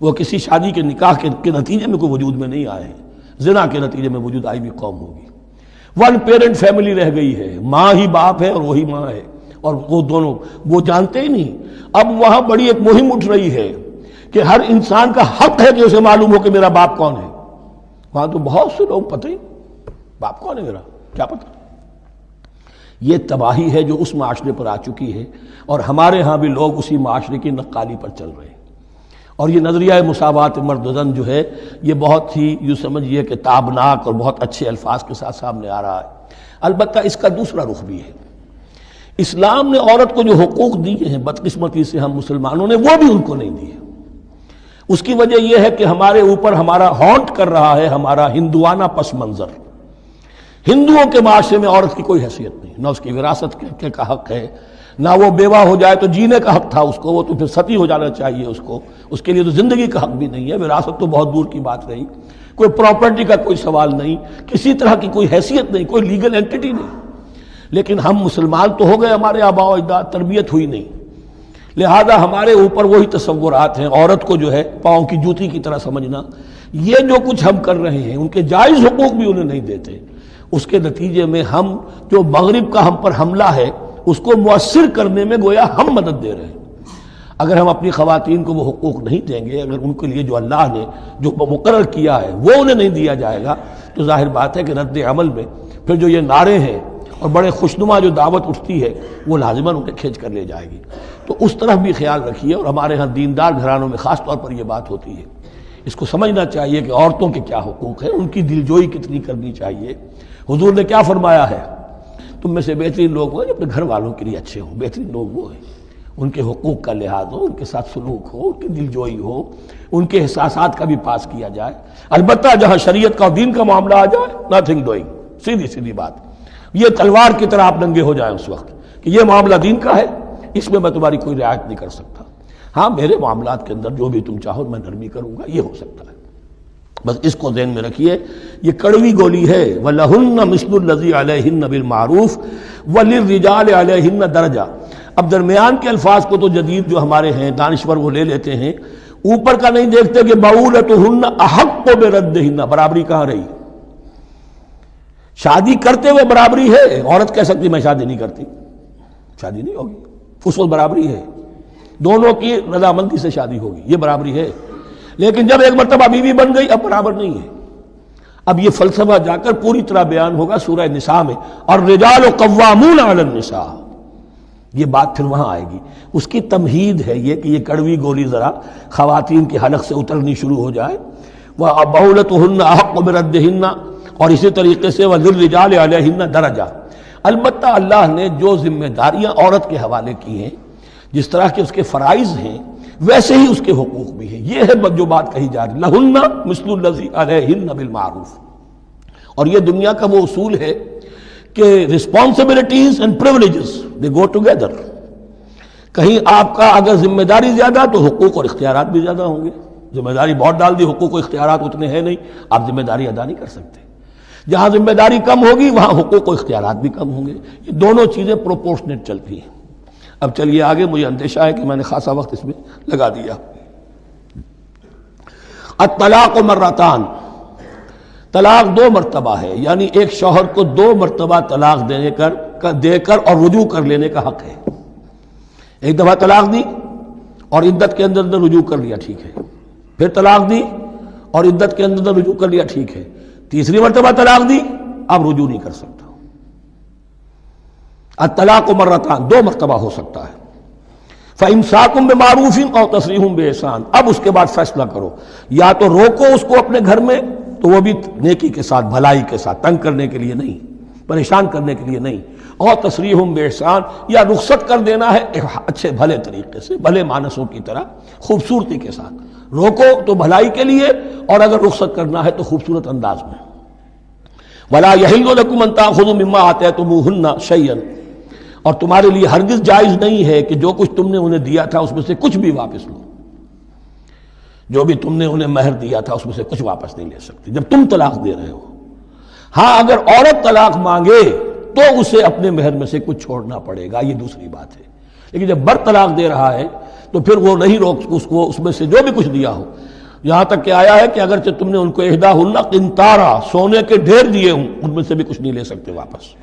وہ کسی شادی کے نکاح کے نتیجے میں کوئی وجود میں نہیں آئے ہیں، زنا کے نتیجے میں وجود آئی بھی قوم ہوگی۔ ون پیرنٹ فیملی رہ گئی ہے، ماں ہی باپ ہے اور وہی ماں ہے، اور وہ دونوں وہ جانتے ہی نہیں۔ اب وہاں بڑی ایک مہم اٹھ رہی ہے کہ ہر انسان کا حق ہے کہ اسے معلوم ہو کہ میرا باپ کون ہے۔ وہاں تو بہت سے لوگ پتہ ہی باپ کون ہے میرا، کیا پتہ۔ یہ تباہی ہے جو اس معاشرے پر آ چکی ہے، اور ہمارے ہاں بھی لوگ اسی معاشرے کی نقالی پر چل رہے ہیں۔ اور یہ نظریہ مساوات مرد و زن جو ہے یہ بہت ہی یوں سمجھیے کہ تابناک اور بہت اچھے الفاظ کے ساتھ سامنے آ رہا ہے۔ البتہ اس کا دوسرا رخ بھی ہے، اسلام نے عورت کو جو حقوق دیے ہیں بدقسمتی سے ہم مسلمانوں نے وہ بھی ان کو نہیں دیے۔ اس کی وجہ یہ ہے کہ ہمارے اوپر ہمارا ہانٹ کر رہا ہے ہمارا ہندوانہ پس منظر۔ ہندوؤں کے معاشرے میں عورت کی کوئی حیثیت نہیں، نہ اس کی وراثت کا حق ہے، نہ وہ بیوہ ہو جائے تو جینے کا حق تھا اس کو، وہ تو پھر ستی ہو جانا چاہیے اس کو، اس کے لیے تو زندگی کا حق بھی نہیں ہے، وراثت تو بہت دور کی بات رہی، کوئی پراپرٹی کا کوئی سوال نہیں، کسی طرح کی کوئی حیثیت نہیں، کوئی لیگل اینٹیٹی نہیں۔ لیکن ہم مسلمان تو ہو گئے، ہمارے آباء و اجداد، تربیت ہوئی نہیں، لہذا ہمارے اوپر وہی تصورات ہیں، عورت کو جو ہے پاؤں کی جوتی کی طرح سمجھنا۔ یہ جو کچھ ہم کر رہے ہیں ان کے جائز حقوق بھی انہیں نہیں دیتے، اس کے نتیجے میں ہم جو مغرب کا ہم پر حملہ ہے اس کو مؤثر کرنے میں گویا ہم مدد دے رہے ہیں۔ اگر ہم اپنی خواتین کو وہ حقوق نہیں دیں گے، اگر ان کے لیے جو اللہ نے جو مقرر کیا ہے وہ انہیں نہیں دیا جائے گا، تو ظاہر بات ہے کہ رد عمل میں پھر جو یہ نعرے ہیں اور بڑے خوشنما جو دعوت اٹھتی ہے وہ لازماً انہیں کھینچ کر لے جائے گی۔ تو اس طرف بھی خیال رکھیے، اور ہمارے ہاں دیندار گھرانوں میں خاص طور پر یہ بات ہوتی ہے، اس کو سمجھنا چاہیے کہ عورتوں کے کیا حقوق ہیں، ان کی دلجوئی کتنی کرنی چاہیے۔ حضور نے کیا فرمایا ہے؟ تم میں سے بہترین لوگ وہ جو اپنے گھر والوں کے لیے اچھے ہوں، بہترین لوگ وہ ہیں ان کے حقوق کا لحاظ ہو، ان کے ساتھ سلوک ہو، ان کی دلجوئی ہو، ان کے احساسات کا بھی پاس کیا جائے۔ البتہ جہاں شریعت کا اور دین کا معاملہ آ جائے، نتھنگ ڈوئنگ، سیدھی سیدھی بات، یہ تلوار کی طرح آپ ننگے ہو جائیں اس وقت کہ یہ معاملہ دین کا ہے، اس میں میں تمہاری کوئی رعایت نہیں کر سکتا، ہاں میرے معاملات کے اندر جو بھی تم چاہو میں نرمی کروں گا، یہ ہو سکتا ہے۔ بس اس کو ذہن میں رکھیے، یہ کڑوی گولی ہے۔ وَلَهُنَّ مِثْلُ الَّذِي عَلَيْهِنَّ بِالْمَعْرُوفِ وَلِلرِّجَالِ عَلَيْهِنَّ دَرَجَةٌ۔ اب درمیان کے الفاظ کو تو جدید جو ہمارے ہیں دانشور وہ لے لیتے ہیں، اوپر کا نہیں دیکھتے کہ بَعُولَتُهُنَّ أَحَقُّ بِرَدِّهِنَّ، برابری کہاں رہی؟ شادی کرتے ہوئے برابری ہے، عورت کہہ سکتی میں شادی نہیں کرتی، شادی نہیں ہوگی، اس وقت برابری ہے، دونوں کی رضامندی سے شادی ہوگی، یہ برابری ہے۔ لیکن جب ایک مرتبہ بیوی بن گئی اب برابر نہیں ہے۔ اب یہ فلسفہ جا کر پوری طرح بیان ہوگا سورہ نساء میں، اور الرجال قوامون علی النساء، یہ بات پھر وہاں آئے گی۔ اس کی تمہید ہے یہ کہ یہ کڑوی گولی ذرا خواتین کے حلق سے اترنی شروع ہو جائے۔ وَبَعُولَتُهُنَّ أَحَقُّ بِرَدِّهِنَّ، اور اسی طریقے سے وَلِلرِّجَالِ عَلَيْهِنَّ دَرَجَةٌ۔ البتہ اللہ نے جو ذمہ داریاں عورت کے حوالے کی ہیں، جس طرح کے اس کے فرائض ہیں ویسے ہی اس کے حقوق بھی ہیں، یہ ہے جو بات کہی جا رہی، لَهُنَّ مِثْلُ الَّذِي عَلَيْهِنَّ بِالْمَعْرُوفِ۔ اور یہ دنیا کا وہ اصول ہے کہ responsibilities and privileges they go together۔ کہیں آپ کا اگر ذمہ داری زیادہ تو حقوق اور اختیارات بھی زیادہ ہوں گے، ذمہ داری بہت ڈال دی، حقوق و اختیارات اتنے ہیں نہیں، آپ ذمہ داری ادا نہیں کر سکتے۔ جہاں ذمہ داری کم ہوگی وہاں حقوق و اختیارات بھی کم ہوں گے، یہ دونوں چیزیں پروپورشنیٹ چلتی ہیں۔ اب چلیے آگے، مجھے اندیشہ ہے کہ میں نے خاصا وقت اس میں لگا دیا۔ الطلاق مرتان، طلاق 2 مرتبہ ہے، یعنی ایک شوہر کو 2 مرتبہ طلاق دے کر اور رجوع کر لینے کا حق ہے۔ ایک دفعہ طلاق دی اور عدت کے اندر رجوع کر لیا، ٹھیک ہے، پھر طلاق دی اور عدت کے اندر رجوع کر لیا، ٹھیک ہے، تیسری مرتبہ طلاق دی، اب رجوع نہیں کر سکتا۔ الطلاق مرتان، 2 مرتبہ ہو سکتا ہے۔ فَإِمْسَاكٌ بِمَعْرُوفٍ أَوْ تَسْرِيحٌ بِإِحْسَانٍ، اب اس کے بعد فیصلہ کرو، یا تو روکو اس کو اپنے گھر میں تو وہ بھی نیکی کے ساتھ، بھلائی کے ساتھ، تنگ کرنے کے لیے نہیں، پریشان کرنے کے لیے نہیں، اور تسریح بِإِحْسَان، یا رخصت کر دینا ہے اچھے بھلے طریقے سے، بھلے مانسوں کی طرح خوبصورتی کے ساتھ، روکو تو بھلائی کے لیے، اور اگر رخصت کرنا ہے تو خوبصورت انداز میں۔ وَلَا يَحِلُّ لَكُمْ أَن تَأْخُذُوا مِمَّا آتَيْتُمُوهُنَّ شَيْئًا، اور تمہارے لیے ہرگز جائز نہیں ہے کہ جو کچھ تم نے انہیں دیا تھا اس میں سے کچھ بھی واپس لو، جو بھی تم نے انہیں مہر دیا تھا اس میں سے کچھ واپس نہیں لے سکتے جب تم طلاق دے رہے ہو۔ ہاں اگر عورت طلاق مانگے تو اسے اپنے مہر میں سے کچھ چھوڑنا پڑے گا، یہ دوسری بات ہے، لیکن جب مرد طلاق دے رہا ہے تو پھر وہ نہیں روک اس کو اس میں سے جو بھی کچھ دیا ہو، یہاں تک کہ آیا ہے کہ اگرچہ تم نے ان کو احداہن قنطارا، سونے کے ڈھیر دیے ہوں، ان میں سے بھی کچھ نہیں لے سکتے واپس۔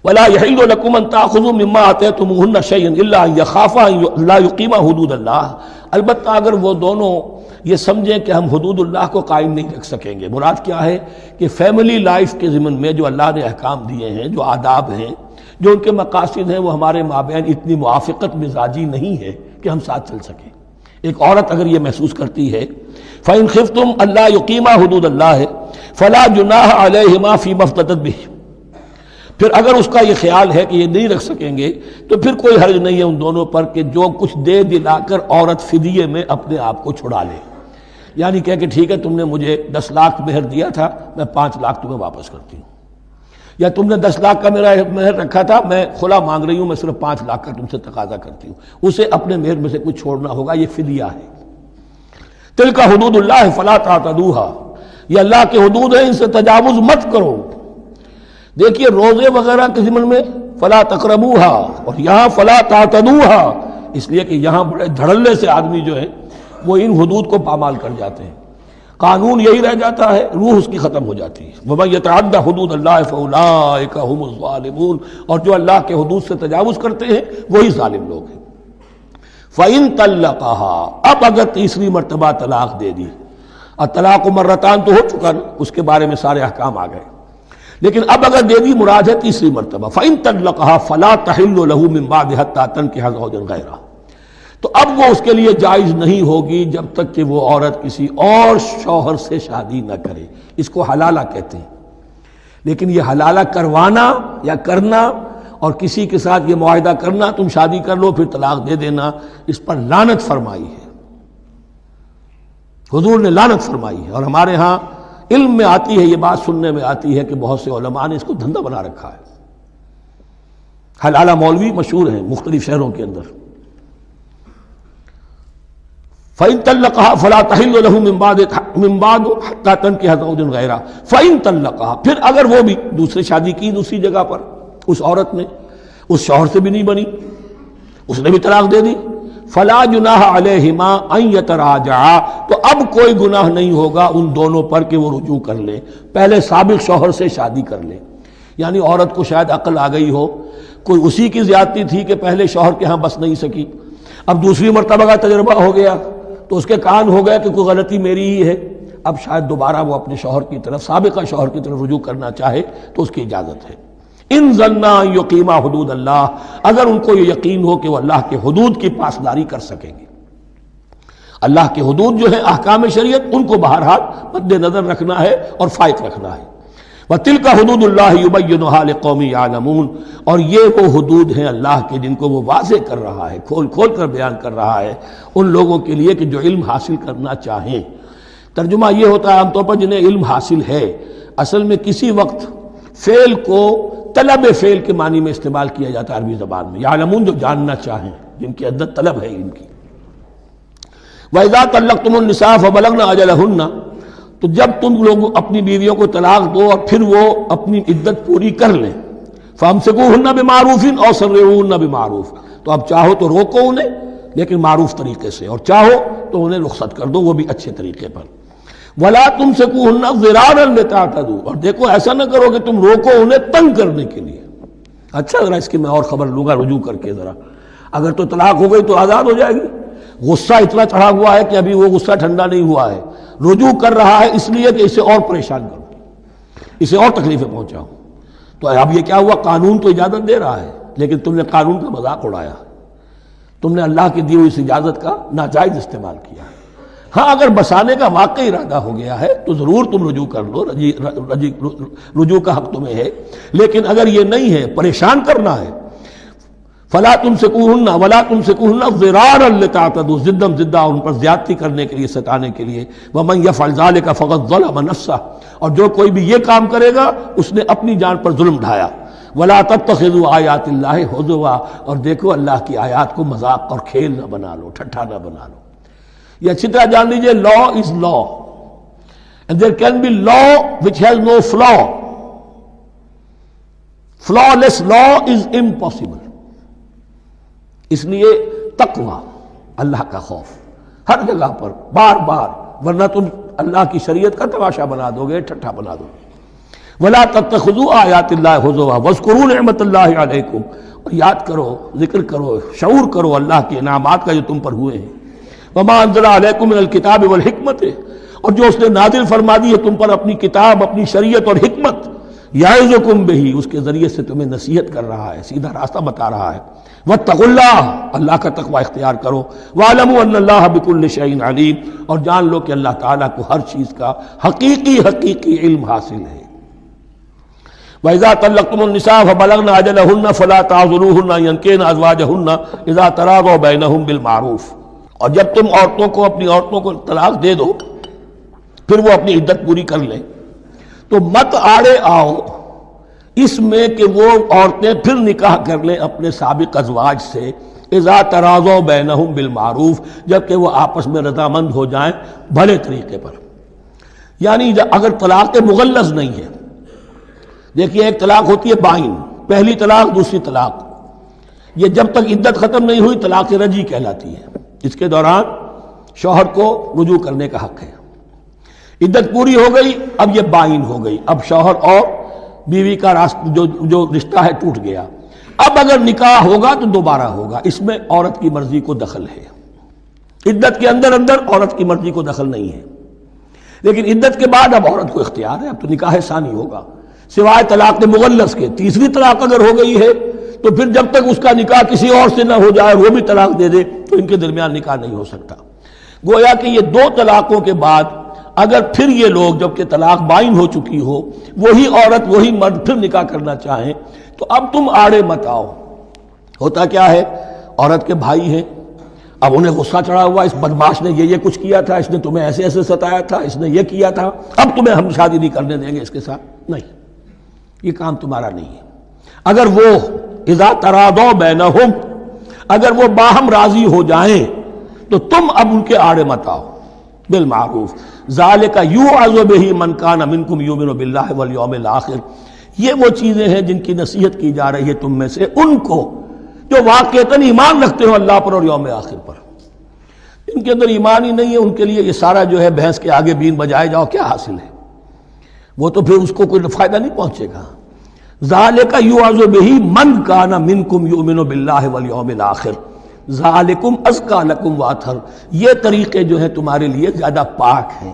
وَلَا يَحِلُّ لَكُمْ أَن تَأْخُذُوا مِمَّا آتَيْتُمُوهُنَّ شَيْئًا إِلَّا أَن يَخَافَا أَن لَا يُقِيمَا حُدُودَ اللَّهِ، البتہ اگر وہ دونوں یہ سمجھیں کہ ہم حدود اللہ کو قائم نہیں رکھ سکیں گے۔ مراد کیا ہے کہ فیملی لائف کے ضمن میں جو اللہ نے احکام دیے ہیں، جو آداب ہیں، جو ان کے مقاصد ہیں، وہ ہمارے مابین اتنی موافقت مزاجی نہیں ہے کہ ہم ساتھ چل سکیں۔ ایک عورت اگر یہ محسوس کرتی ہے فَإِنْ خِفْتُمْ أَلَّا يُقِيمَا حُدُودَ اللَّهِ فَلَا جُنَاحَ عَلَيْهِمَا فِي مَا افْتَدَتْ بِهِ، پھر اگر اس کا یہ خیال ہے کہ یہ نہیں رکھ سکیں گے تو پھر کوئی حرج نہیں ہے ان دونوں پر کہ جو کچھ دے دلا کر عورت فدیے میں اپنے آپ کو چھڑا لے، یعنی کہہ کہ ٹھیک ہے تم نے مجھے 10 لاکھ مہر دیا تھا، میں 5 لاکھ تمہیں واپس کرتی ہوں، یا تم نے 10 لاکھ کا میرا مہر رکھا تھا، میں خلا مانگ رہی ہوں، میں صرف 5 لاکھ کا تم سے تقاضا کرتی ہوں، اسے اپنے مہر میں سے کچھ چھوڑنا ہوگا، یہ فدیہ ہے۔ تلک حدود اللہ فلا تعتدوها، یہ اللہ کے حدود ہیں، ان سے تجاوز مت کرو۔ دیکھیے روزے وغیرہ کے ضمن میں فلا تقربوها، اور یہاں فلا تعتدوها، اس لیے کہ یہاں بڑے دھڑلے سے آدمی جو ہے وہ ان حدود کو پامال کر جاتے ہیں، قانون یہی رہ جاتا ہے، روح اس کی ختم ہو جاتی ہے۔ وَمَن يَتَعَدَّ حُدُودَ اللَّهِ فَأُولَٰئِكَ هُمُ الظَّالِمُونَ، اور جو اللہ کے حدود سے تجاوز کرتے ہیں وہی ظالم لوگ ہیں۔ فَإِن طَلَّقَهَا، اب اگر تیسری مرتبہ طلاق دے دی، الطلاق مرتان تو ہو چکا نا، اس کے بارے میں سارے احکام آ گئے، لیکن اب اگر دے دی مراد ہے تیسری مرتبہ، فَإِن طَلَّقَهَا فَلَا تَحِلُّ لَهُ مِن بَعْدِ حَتَّىٰ تَنكِحَ زَوْجًا غَيْرَهُ، تو اب وہ اس کے لیے جائز نہیں ہوگی جب تک کہ وہ عورت کسی اور شوہر سے شادی نہ کرے، اس کو حلالہ کہتے ہیں۔ لیکن یہ حلالہ کروانا یا کرنا اور کسی کے ساتھ یہ معاہدہ کرنا تم شادی کر لو پھر طلاق دے دینا، اس پر لعنت فرمائی ہے، حضور نے لعنت فرمائی ہے۔ اور ہمارے ہاں علم میں آتی ہے، یہ بات سننے میں آتی ہے کہ بہت سے علماء نے اس کو دھندا بنا رکھا ہے۔ حلالہ مولوی مشہور ہیں مختلف شہروں کے اندر۔ فَإِن طَلَّقَهَا فَلَا تَحِلُّ لَهُ مِن بَعْدُ حَتَّىٰ تَنكِحَ زَوْجًا غَيْرَهُ فَإِن طَلَّقَهَا، پھر اگر وہ بھی دوسری شادی کی دوسری جگہ پر، اس عورت نے اس شوہر سے بھی نہیں بنی، اس نے بھی طلاق دے دی، فَلَا جُنَاحَ عَلَيْهِمَا أَن يَتَرَاجَعَا، تو اب کوئی گناہ نہیں ہوگا ان دونوں پر کہ وہ رجوع کر لیں، پہلے سابق شوہر سے شادی کر لیں۔ یعنی عورت کو شاید عقل آ گئی ہو، کوئی اسی کی زیادتی تھی کہ پہلے شوہر کے ہاں بس نہیں سکی، اب دوسری مرتبہ کا تجربہ ہو گیا تو اس کے کان ہو گیا کہ کوئی غلطی میری ہی ہے، اب شاید دوبارہ وہ اپنے شوہر کی طرف، سابقہ شوہر کی طرف رجوع کرنا چاہے تو اس کی اجازت ہے۔ ان ظنا یقیما حدود اللہ، اگر ان کو یہ یقین ہو کہ وہ اللہ کے حدود کی پاسداری کر سکیں گے۔ اللہ کے حدود جو ہیں احکام شریعت، ان کو بہرحال مد نظر رکھنا ہے اور فائق رکھنا ہے۔ وَتِلْكَ حُدُودُ اللَّهِ يُبَيِّنُهَا لِقَوْمٍ يَعْلَمُونَ، اور یہ وہ حدود ہیں اللہ کے جن کو وہ واضح کر رہا ہے، کھول کھول کر بیان کر رہا ہے ان لوگوں کے لیے کہ جو علم حاصل کرنا چاہیں۔ ترجمہ یہ ہوتا ہے عام طور پر جنہیں علم حاصل ہے، اصل میں کسی وقت فعل کو طلب فعل کے معنی میں استعمال کیا جاتا ہے عربی زبان میں، یعلمون جو جاننا چاہیں، جن کی عدت طلب ہے علم کی۔ وَإِذَا طَلَّقْتُمُ النِّسَاءَ فَبَلَغْنَ أَجَلَهُنَّ، تو جب تم لوگ اپنی بیویوں کو طلاق دو اور پھر وہ اپنی عدت پوری کر لیں، فَأَمْسِكُوهُنَّ بِمَعْرُوفٍ أَوْ سَرِّحُوهُنَّ بِمَعْرُوفٍ، تو اب چاہو تو روکو انہیں لیکن معروف طریقے سے، اور چاہو تو انہیں رخصت کر دو وہ بھی اچھے طریقے پر۔ وَلَا تُمْسِكُوهُنَّ ضِرَارًا لِتَعْتَدُوا، اور دیکھو ایسا نہ کرو کہ تم روکو انہیں تنگ کرنے کے لیے۔ اچھا ذرا اس کی میں اور خبر لوں گا رجوع کر کے، ذرا اگر تو طلاق ہو گئی تو آزاد ہو جائے گی، غصہ اتنا چڑھا ہوا ہے کہ ابھی وہ غصہ ٹھنڈا نہیں ہوا ہے، رجوع کر رہا ہے اس لیے کہ اسے اور پریشان کروں، اسے اور تکلیفیں پہنچاؤں۔ تو اب یہ کیا ہوا، قانون تو اجازت دے رہا ہے لیکن تم نے قانون کا مذاق اڑایا، تم نے اللہ کی دی ہوئی اس اجازت کا ناجائز استعمال کیا ہے۔ ہاں اگر بسانے کا واقعی ارادہ ہو گیا ہے تو ضرور تم رجوع کر لو، رجوع کا حق تمہیں ہے، لیکن اگر یہ نہیں ہے، پریشان کرنا ہے، فلا تمسکوہن ولا تمسکوہن ضرارا لتعتدوا، ضدم ضدہ ان پر زیادتی کرنے کے لیے، ستانے کے لیے، ومن یفعل ذلک فقد ظلم نفسہ، اور جو کوئی بھی یہ کام کرے گا اس نے اپنی جان پر ظلم ڈھایا۔ ولا تتخذوا آیات اللہ ہزوا، اور دیکھو اللہ کی آیات کو مذاق اور کھیل نہ بنا لو، ٹھٹھا نہ بنا لو۔ یہ اچھی طرح جان لیجئے، لا از لا and there can be law which has no flaw. Flawless law is impossible. اس لیے تقوی، اللہ کا خوف ہر جگہ پر بار بار، ورنہ تم اللہ کی شریعت کا تماشا بنا دو گے، ٹھٹھا بنا دو گے۔ ولا تتخذوا آیات اللہ ہزوا واذکروا نعمت اللہ علیکم، اور یاد کرو، ذکر کرو، شعور کرو اللہ کے انعامات کا جو تم پر ہوئے ہیں۔ وما انزل علیکم من الکتاب والحکمت، اور جو اس نے نازل فرما دی ہے تم پر اپنی کتاب، اپنی شریعت اور حکمت، یعظکم بہ، اس کے ذریعے سے تمہیں نصیحت کر رہا ہے، سیدھا راستہ بتا رہا ہے۔ واتقوا اللہ، اللہ کا تقوی اختیار کرو۔ واعلموا ان اللہ بکل شیء علیم، اور جان لو کہ اللہ تعالیٰ کو ہر چیز کا حقیقی علم حاصل ہے۔ وَإِذَا طَلَّقْتُمُ النِّسَاءَ فَبَلَغْنَ أَجَلَهُنَّ فَلَا تَعْضُلُوهُنَّ أَن يَنكِحْنَ أَزْوَاجَهُنَّ إِذَا تَرَاضَوْا بَيْنَهُم بِالْمَعْرُوفِ، اور جب تم اپنی عورتوں کو طلاق دے دو، پھر وہ اپنی عدت پوری کر لیں، تو مت آڑے آؤ اس میں کہ وہ عورتیں پھر نکاح کر لیں اپنے سابق ازواج سے، اذا تراضوا بینہم بالمعروف، جبکہ وہ آپس میں رضامند ہو جائیں بھلے طریقے پر۔ یعنی اگر طلاق مغلظ نہیں ہے، دیکھیے ایک طلاق ہوتی ہے بائن، پہلی طلاق، دوسری طلاق، یہ جب تک عدت ختم نہیں ہوئی طلاق رجعی کہلاتی ہے، اس کے دوران شوہر کو رجوع کرنے کا حق ہے۔ عدت پوری ہو گئی، اب یہ بائن ہو گئی، اب شوہر اور بیوی کا جو رشتہ ہے ٹوٹ گیا۔ اب اگر نکاح ہوگا تو دوبارہ ہوگا، اس میں عورت کی مرضی کو دخل ہے۔ عدت کے اندر عورت کی مرضی کو دخل نہیں ہے، لیکن عدت کے بعد اب عورت کو اختیار ہے، اب تو نکاح ثانی ہوگا، سوائے طلاق مغلظ کے۔ تیسری طلاق اگر ہو گئی ہے تو پھر جب تک اس کا نکاح کسی اور سے نہ ہو جائے، وہ بھی طلاق دے دے، تو ان کے درمیان نکاح نہیں ہو سکتا۔ گویا کہ یہ دو طلاقوں کے بعد اگر پھر یہ لوگ جبکہ طلاق بائن ہو چکی ہو، وہی عورت وہی مرد پھر نکاح کرنا چاہیں، تو اب تم آڑے مت آؤ۔ ہوتا کیا ہے، عورت کے بھائی ہیں، اب انہیں غصہ چڑھا ہوا، اس بدماش نے یہ کچھ کیا تھا، اس نے تمہیں ایسے ایسے ستایا تھا، اس نے یہ کیا تھا، اب تمہیں ہم شادی نہیں کرنے دیں گے اس کے ساتھ۔ نہیں، یہ کام تمہارا نہیں ہے۔ اگر وہ اذا تراضوا بینہم، اگر وہ باہم راضی ہو جائیں تو تم اب ان کے آڑے مت آؤ بالمعروف۔ ذالک یوعظ بہ من کان منکم یؤمن باللہ والیوم الآخر، یہ وہ چیزیں ہیں جن کی نصیحت کی جا رہی ہے تم میں سے ان کو جو واقعتاً ایمان رکھتے ہو اللہ پر اور یوم آخر پر۔ ان کے اندر ایمان ہی نہیں ہے، ان کے لیے یہ سارا جو ہے بھینس کے آگے بین بجائے جاؤ کیا حاصل ہے، وہ تو پھر اس کو کوئی فائدہ نہیں پہنچے گا۔ ذالک یوعظ بہ من کان منکم یؤمن باللہ والیوم الآخر ذالکم ازکیٰ لکم واطہر، یہ طریقے جو ہیں تمہارے لیے زیادہ پاک ہیں،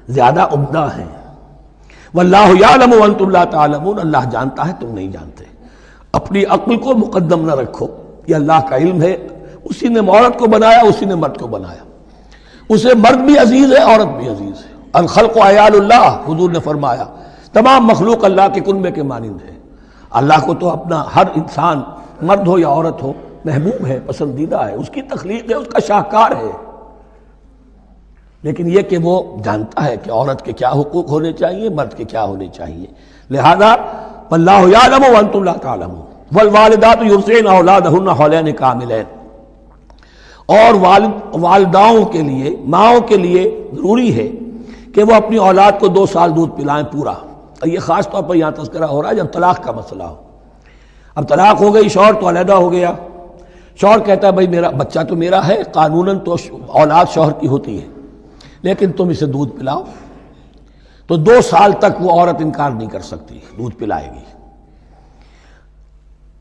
زیادہ عمدہ ہیں۔ واللہ یعلم وانتم لا تعلمون، اللہ جانتا ہے تم نہیں جانتے۔ اپنی عقل کو مقدم نہ رکھو، یہ اللہ کا علم ہے، اسی نے عورت کو بنایا، اسی نے مرد کو بنایا، اسے مرد بھی عزیز ہے، عورت بھی عزیز ہے۔ الخلق عیال اللہ، حضور نے فرمایا تمام مخلوق اللہ کے کنبے کے مانند ہے۔ اللہ کو تو اپنا ہر انسان مرد ہو یا عورت ہو محبوب ہے، پسندیدہ ہے، اس کی تخلیق ہے، اس کا شاہکار ہے، لیکن یہ کہ وہ جانتا ہے کہ عورت کے کیا حقوق ہونے چاہیے، مرد کے کیا ہونے چاہیے۔ لہذا واللہ یعلم وانتم لا تعلمون والوالدات یرضعن اولادہن حولین کاملین، اور والداؤں کے لیے، ماؤں کے لیے ضروری ہے کہ وہ اپنی اولاد کو 2 سال دودھ پلائیں پورا۔ اور یہ خاص طور پر یہاں تذکرہ ہو رہا ہے جب طلاق کا مسئلہ ہو۔ اب طلاق ہو گئی، شوہر تو علیحدہ ہو گیا، شوہر کہتا ہے بھائی میرا بچہ تو میرا ہے، قانوناً تو اولاد شوہر کی ہوتی ہے، لیکن تم اسے دودھ پلاؤ، تو 2 سال تک وہ عورت انکار نہیں کر سکتی، دودھ پلائے گی۔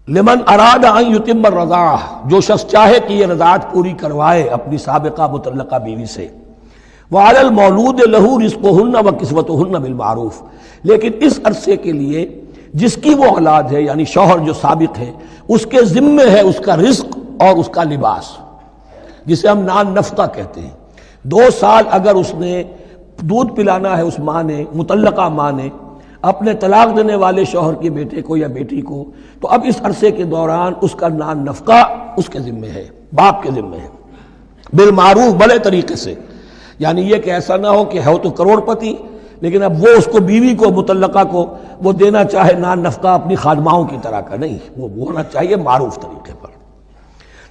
لمن اراد ان یتم الرضاعہ، جو شخص چاہے کہ یہ رضاعت پوری کروائے اپنی سابقہ مطلقہ بیوی سے۔ وعلی المولود لہ رزقہن وکسوتہن بالمعروف، لیکن اس عرصے کے لیے جس کی وہ اولاد ہے، یعنی شوہر جو سابق ہے، اس کے ذمے ہے اس کا رزق اور اس کا لباس، جسے ہم نان نفقہ کہتے ہیں۔ 2 سال اگر اس نے دودھ پلانا ہے اس ماں نے، مطلقہ ماں نے اپنے طلاق دینے والے شوہر کے بیٹے کو یا بیٹی کو، تو اب اس عرصے کے دوران اس کا نان نفقہ اس کے ذمہ ہے، باپ کے ذمہ ہے، بالمعروف، بڑے طریقے سے۔ یعنی یہ کہ ایسا نہ ہو کہ ہے تو کروڑ پتی لیکن اب وہ اس کو بیوی کو مطلقہ کو وہ دینا چاہے نان نفقہ اپنی خادماؤں کی طرح کا، نہیں، وہ ہونا چاہیے معروف طریقے پر۔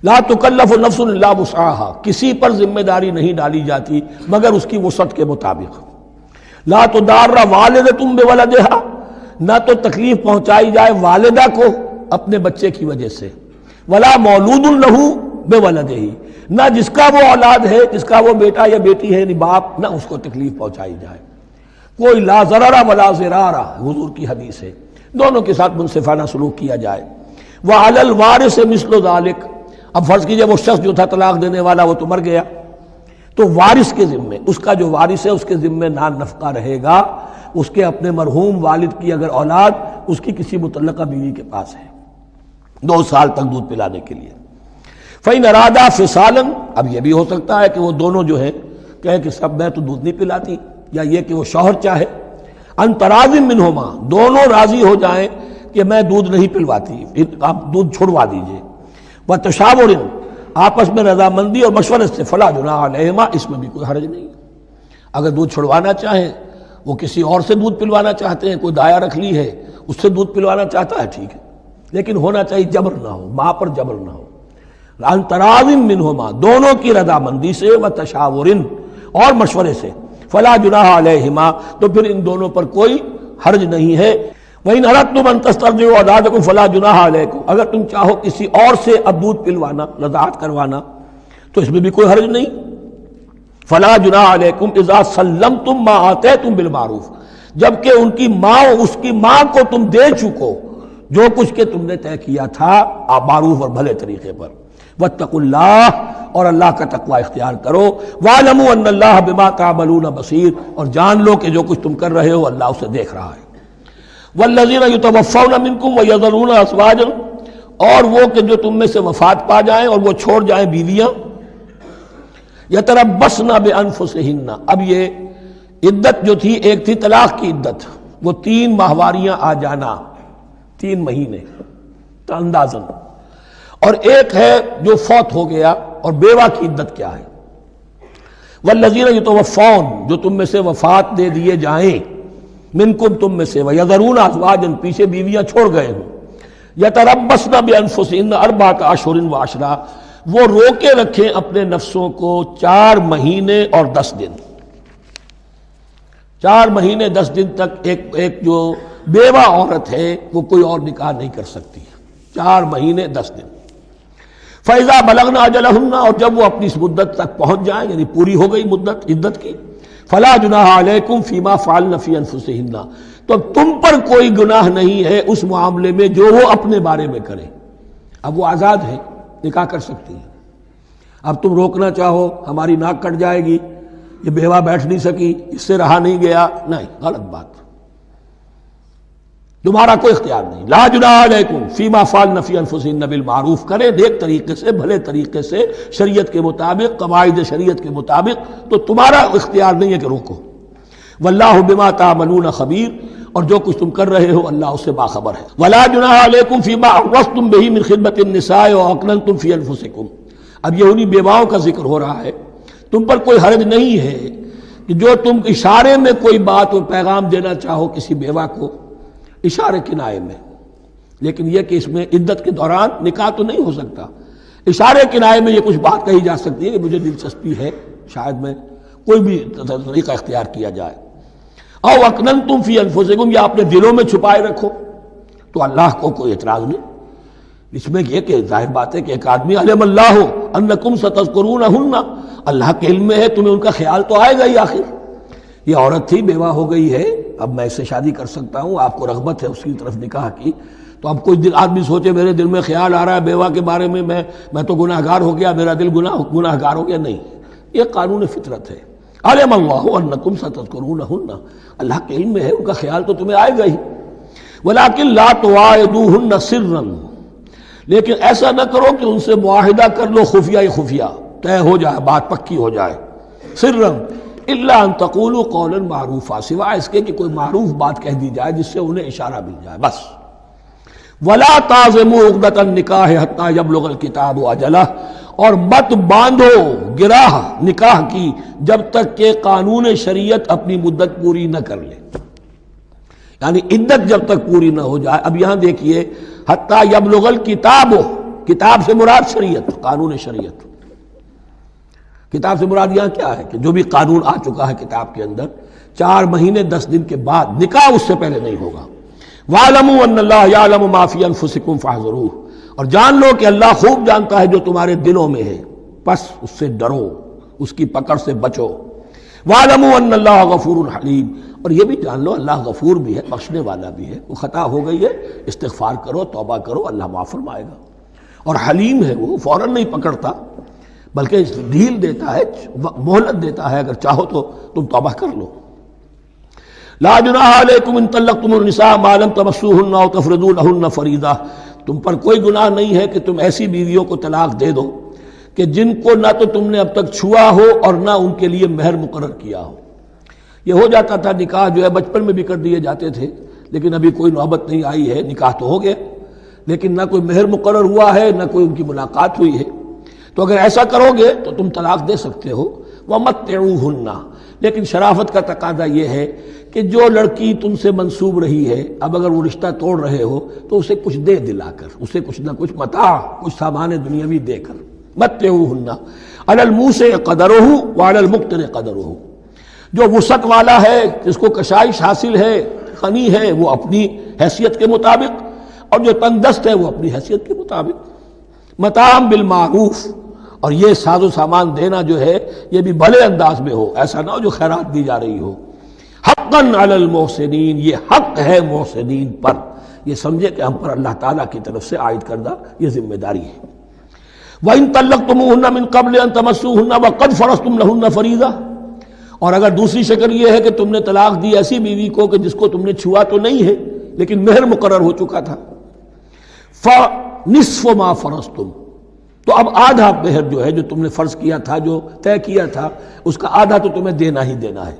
لا تکلف نفس الا وسعها، کسی پر ذمہ داری نہیں ڈالی جاتی مگر اس کی وسعت کے مطابق۔ لا تضار والدۃ بولدها، نہ تو تکلیف پہنچائی جائے والدہ کو اپنے بچے کی وجہ سے، ولا مولود لہ بولدہ، نہ جس کا وہ اولاد ہے، جس کا وہ بیٹا یا بیٹی ہے یعنی باپ، نہ اس کو تکلیف پہنچائی جائے۔ کوئی لا ضرر ولا ضرار، حضور کی حدیث ہے، دونوں کے ساتھ منصفانہ سلوک کیا جائے۔ وعلی الوارث مثل ذلک، اب فرض کیجئے وہ شخص جو تھا طلاق دینے والا وہ تو مر گیا، تو وارث کے ذمے، اس کا جو وارث ہے اس کے ذمے نان نفقہ رہے گا، اس کے اپنے مرحوم والد کی اگر اولاد اس کی کسی مطلقہ بیوی کے پاس ہے 2 سال تک دودھ پلانے کے لیے۔ فَإِنْ أَرَادَا فِصَالًا، اب یہ بھی ہو سکتا ہے کہ وہ دونوں جو ہیں کہیں کہ سب میں تو دودھ نہیں پلاتی، یا یہ کہ وہ شوہر چاہے ان تراض منہما، دونوں راضی ہو جائیں کہ میں دودھ نہیں پلواتی، آپ دودھ چھڑوا دیجئے، وتشاور، آپس میں رضامندی اور مشورے سے، فلا جناح علیہما، اس میں بھی کوئی حرج نہیں۔ اگر دودھ چھڑوانا چاہیں، وہ کسی اور سے دودھ پلوانا چاہتے ہیں، کوئی دایا رکھ لی ہے اس سے دودھ پلوانا چاہتا ہے، ٹھیک ہے، لیکن ہونا چاہیے جبر نہ ہو، ماں پر جبر نہ ہو۔ ان تراض منہما، دونوں کی رضامندی سے، وتشاور، اور مشورے سے، فلا جناح علیہما، تو پھر ان دونوں پر کوئی حرج نہیں ہے۔ وَإِنْ أَرَدْتُمْ أَن تَسْتَرْضِعُوا أَوْلَادَكُمْ فَلَا جُنَاحَ عَلَيْكُمْ، اگر تم چاہو کسی اور سے اب دودھ پلوانا، رضاعت کروانا، تو اس میں بھی کوئی حرج نہیں۔ فَلَا جُنَاحَ عَلَيْكُمْ إِذَا سَلَّمْتُمْ مَا آتَيْتُمْ بِالْمَعْرُوفِ، جبکہ ان کی ماں، اس کی ماں کو تم دے چکو جو کچھ کہ تم نے طے کیا تھا معروف اور بھلے طریقے پر۔ واتقوا اللہ، اور اللہ کا تقوی اختیار کرو۔ واعلموا ان اللہ بما تعملون بصیر، اور جان لو کہ جو کچھ تم کر رہے ہو اللہ اسے دیکھ رہا ہے۔ والذین یتوفون منکم ویذرون ازواجا، اور وہ کہ جو تم میں سے وفات پا جائیں اور وہ چھوڑ جائیں بیویاں، یتربصن بانفسہن، اب یہ عدت جو تھی، ایک تھی طلاق کی عدت، وہ 3 ماہواریاں آ جانا، 3 مہینے اندازن، اور ایک ہے جو فوت ہو گیا، اور بیوہ کی عدت کیا ہے۔ والذین یتوفون، جو تم میں سے وفات دے دیے جائیں، منکم، تم میں سے، ویذرون ازواجا، پیچھے بیویاں چھوڑ گئے ہوں، یتربصن بانفسہن 4 اشہر وعشرا، وہ روکے رکھیں اپنے نفسوں کو 4 مہینے اور 10 دن، 4 مہینے 10 دن تک ایک جو بیوہ عورت ہے وہ کوئی اور نکاح نہیں کر سکتی، 4 مہینے 10 دن۔ فَإِذَا بَلَغْنَ أَجَلَهُنَّ، اور جب وہ اپنی اس مدت تک پہنچ جائیں، یعنی پوری ہو گئی مدت عدت کی، فَلَا جُنَاحَ عَلَيْكُمْ فِي مَا فَعَلْنَ فِي أَنفُسِهِنَّ، تو تم پر کوئی گناہ نہیں ہے اس معاملے میں جو وہ اپنے بارے میں کرے۔ اب وہ آزاد ہے، نکاح کر سکتی ہے، اب تم روکنا چاہو، ہماری ناک کٹ جائے گی، یہ بیوہ بیٹھ نہیں سکی، اس سے رہا نہیں گیا، نہیں، غلط بات، تمہارا کوئی اختیار نہیں۔ لا جناح علیکم فیما فعلن فی انفسہن بالمعروف، کرے نیک طریقے سے، بھلے طریقے سے، شریعت کے مطابق، قواعد شریعت کے مطابق، تو تمہارا اختیار نہیں ہے کہ روکو۔ واللہ بما تعملون خبیر، اور جو کچھ تم کر رہے ہو اللہ اس سے باخبر ہے۔ ولا جناح علیکم فیما عرضتم بہ من خطبۃ النساء واکننتم فی انفسکم، اب یہ انہی بیواؤں کا ذکر ہو رہا ہے، تم پر کوئی حرج نہیں ہے کہ جو تم اشارے میں کوئی بات اور پیغام دینا چاہو کسی بیوہ کو، اشارے کنائے میں، لیکن یہ کہ اس میں عدت کے دوران نکاح تو نہیں ہو سکتا، اشارے کنائے میں یہ کچھ بات کہی جا سکتی ہے کہ مجھے دلچسپی ہے، شاید میں کوئی بھی طریقہ اختیار کیا جائے۔ او اکننتم فی انفسکم، یا اپنے دلوں میں چھپائے رکھو، تو اللہ کو کوئی اعتراض نہیں۔ اس میں یہ کہ ظاہر بات ہے کہ ایک آدمی علم اللہ انکم ستذکرونہن، اللہ کے علم میں ہے تمہیں ان کا خیال تو آئے گا ہی، آخر یہ عورت تھی، بیوہ ہو گئی ہے، اب میں اس سے شادی کر سکتا ہوں، آپ کو رغبت ہے اس کی طرف نکاح کی، تو اب کوئی آدمی سوچے میرے دل میں خیال آ رہا ہے بیوہ کے بارے میں، میں تو گناہ گار ہو گیا، میرا دل گناہ گار ہو گیا، نہیں، یہ قانون فطرت ہے۔ علم اللہ انکم ستذکرونہن، اللہ کے علم میں ہے ان کا خیال تو تمہیں آئے گا ہی۔ ولکن لا تواعدوہن سرا، لیکن ایسا نہ کرو کہ ان سے معاہدہ کر لو خفیہ خفیہ، طے ہو جائے، بات پکی ہو جائے، سرًا الا ان تقولوا قولا معروفا، سوائے اس کے کہ کوئی معروف بات کہہ دی جائے جس سے انہیں اشارہ مل جائے بس۔ ولا تعزموا عقدۃ النکاح حتی یبلغ الکتاب اجلہ، اور مت باندھو گراہ نکاح کی جب تک کہ قانون شریعت اپنی مدت پوری نہ کر لے، یعنی عدت جب تک پوری نہ ہو جائے۔ اب یہاں دیکھیے حتی یبلغ الکتاب، کتاب سے مراد شریعت، قانون شریعت۔ کتاب سے مراد یہاں کیا ہے کہ جو بھی قانون آ چکا ہے کتاب کے اندر، 4 مہینے 10 دن کے بعد نکاح اس سے پہلے نہیں ہوگا۔ وَاعْلَمُوا أَنَّ اللَّهَ يَعْلَمُ مَا فِي أَنفُسِكُمْ فَاحْذَرُوهُ، اور جان لو کہ اللہ خوب جانتا ہے جو تمہارے دلوں میں ہے، پس اس سے ڈرو، اس کی پکڑ سے بچو۔ وَاعْلَمُوا أَنَّ اللَّهَ غَفُورٌ حَلِيمٌ، اور یہ بھی جان لو اللہ غفور بھی ہے، بخشنے والا بھی ہے، وہ خطا ہو گئی ہے استغفار کرو، توبہ کرو، اللہ معاف فرمائے گا۔ اور حلیم ہے، وہ فوراً نہیں پکڑتا بلکہ ڈھیل دیتا ہے، مہلت دیتا ہے، اگر چاہو تو تم توبہ کر لو۔ لا جناح علیکم ان طلقتم النساء ما لم تمسوهن او تفرضوا لهن فریضہ، تم پر کوئی گناہ نہیں ہے کہ تم ایسی بیویوں کو طلاق دے دو کہ جن کو نہ تو تم نے اب تک چھوا ہو اور نہ ان کے لیے مہر مقرر کیا ہو۔ یہ ہو جاتا تھا نکاح جو ہے بچپن میں بھی کر دیے جاتے تھے، لیکن ابھی کوئی نوبت نہیں آئی ہے، نکاح تو ہو گیا لیکن نہ کوئی مہر مقرر ہوا ہے نہ کوئی ان کی ملاقات ہوئی ہے، تو اگر ایسا کرو گے تو تم طلاق دے سکتے ہو۔ وَمَتِّعُوهُنَّ، لیکن شرافت کا تقاضا یہ ہے کہ جو لڑکی تم سے منسوب رہی ہے، اب اگر وہ رشتہ توڑ رہے ہو تو اسے کچھ دے دلا کر، اسے کچھ نہ کچھ متاع، کچھ سامان دنیاوی دے کر۔ متعوہن علی الموسع قدرہ وعلی المقتر قدرہ، جو وسعت والا ہے، جس کو کشائش حاصل ہے، غنی ہے، وہ اپنی حیثیت کے مطابق، اور جو تنگ دست ہے وہ اپنی حیثیت کے مطابق۔ متاعا بالمعروف، اور یہ ساز و سامان دینا جو ہے یہ بھی بھلے انداز میں ہو، ایسا نہ ہو جو خیرات دی جا رہی ہو۔ حقا علی المحسنین، یہ حق ہے محسنین پر، یہ سمجھے کہ ہم پر اللہ تعالیٰ کی طرف سے عائد کردہ یہ ذمہ داری ہے۔ وَإِن طَلَّقْتُمُوهُنَّ مِن قَبْلِ أَن تَمَسُّوهُنَّ وَقَدْ فَرَضْتُمْ لَهُنَّ فَرِيضَةً، اور اگر دوسری شکل یہ ہے کہ تم نے طلاق دی ایسی بیوی کو کہ جس کو تم نے چھوا تو نہیں ہے لیکن مہر مقرر ہو چکا تھا، فَنِصْفُ مَا فَرَضْتُمْ، تو اب آدھا مہر جو ہے جو تم نے فرض کیا تھا، جو طے کیا تھا، اس کا آدھا تو تمہیں دینا ہی دینا ہے۔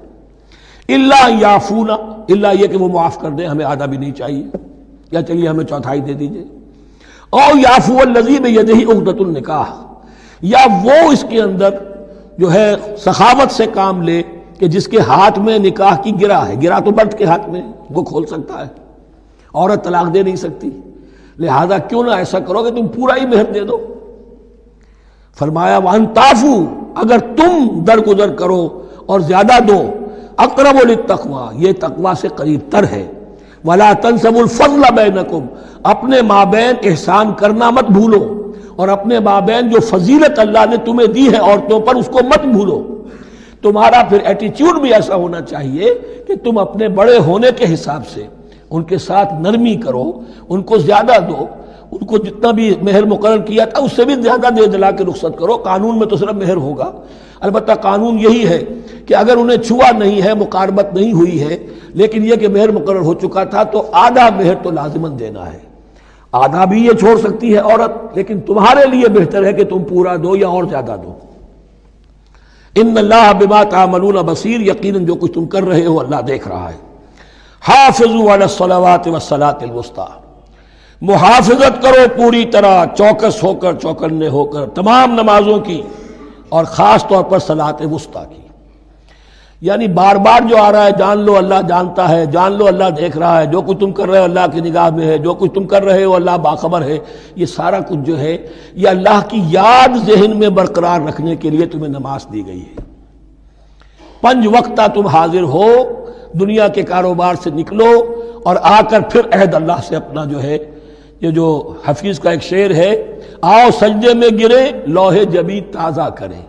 الا یعفون، الا یہ کہ وہ معاف کر دیں، ہمیں آدھا بھی نہیں چاہیے، یا چلیے ہمیں چوتھائی دے دیجئے۔ او یعفو الذی بیدہ عقدۃ النکاح، یا وہ اس کے اندر جو ہے سخاوت سے کام لے کہ جس کے ہاتھ میں نکاح کی گرہ ہے، گرہ تو مرد کے ہاتھ میں، وہ کھول سکتا ہے، عورت طلاق دے نہیں سکتی، لہذا کیوں نہ ایسا کرو کہ تم پورا ہی مہر دے دو۔ فرمایا وَأَن تَعْفُوا، اگر تم درگزر کرو اور زیادہ دو، اقرب للتقویٰ، یہ تقویٰ سے قریب تر ہے۔ وَلَا تَنْسَبُوا الْفَضْلَ بَيْنَكُمْ، اپنے مابین احسان کرنا مت بھولو، اور اپنے مابین جو فضیلت اللہ نے تمہیں دی ہے عورتوں پر اس کو مت بھولو۔ تمہارا پھر ایٹیچیوڈ بھی ایسا ہونا چاہیے کہ تم اپنے بڑے ہونے کے حساب سے ان کے ساتھ نرمی کرو، ان کو زیادہ دو، ان کو جتنا بھی مہر مقرر کیا تھا اس سے بھی زیادہ دے دلا کے رخصت کرو۔ قانون میں تو صرف مہر ہوگا، البتہ قانون یہی ہے کہ اگر انہیں چھوا نہیں ہے، مقاربت نہیں ہوئی ہے، لیکن یہ کہ مہر مقرر ہو چکا تھا تو آدھا مہر تو لازماً دینا ہے۔ آدھا بھی یہ چھوڑ سکتی ہے عورت، لیکن تمہارے لیے بہتر ہے کہ تم پورا دو یا اور زیادہ دو۔ ان اللہ بما تعملون بصیر، یقیناً جو کچھ تم کر رہے ہو اللہ دیکھ رہا ہے۔ حافظوا علی الصلوات والصلاۃ الوسطیٰ، محافظت کرو پوری طرح، چوکس ہو کر، چوکنے ہو کر تمام نمازوں کی، اور خاص طور پر صلاۃ وسطیٰ کی۔ یعنی بار بار جو آ رہا ہے، جان لو اللہ جانتا ہے، جان لو اللہ دیکھ رہا ہے، جو کچھ تم کر رہے ہو اللہ کی نگاہ میں ہے، جو کچھ تم کر رہے ہو اللہ باخبر ہے، یہ سارا کچھ جو ہے یہ اللہ کی یاد ذہن میں برقرار رکھنے کے لیے تمہیں نماز دی گئی ہے۔ 5 وقتہ تم حاضر ہو، دنیا کے کاروبار سے نکلو اور آ کر پھر عہد اللہ سے اپنا جو ہے، یہ جو حفیظ کا ایک شعر ہے، آؤ سجدے میں گرے لوح جبی تازہ کریں،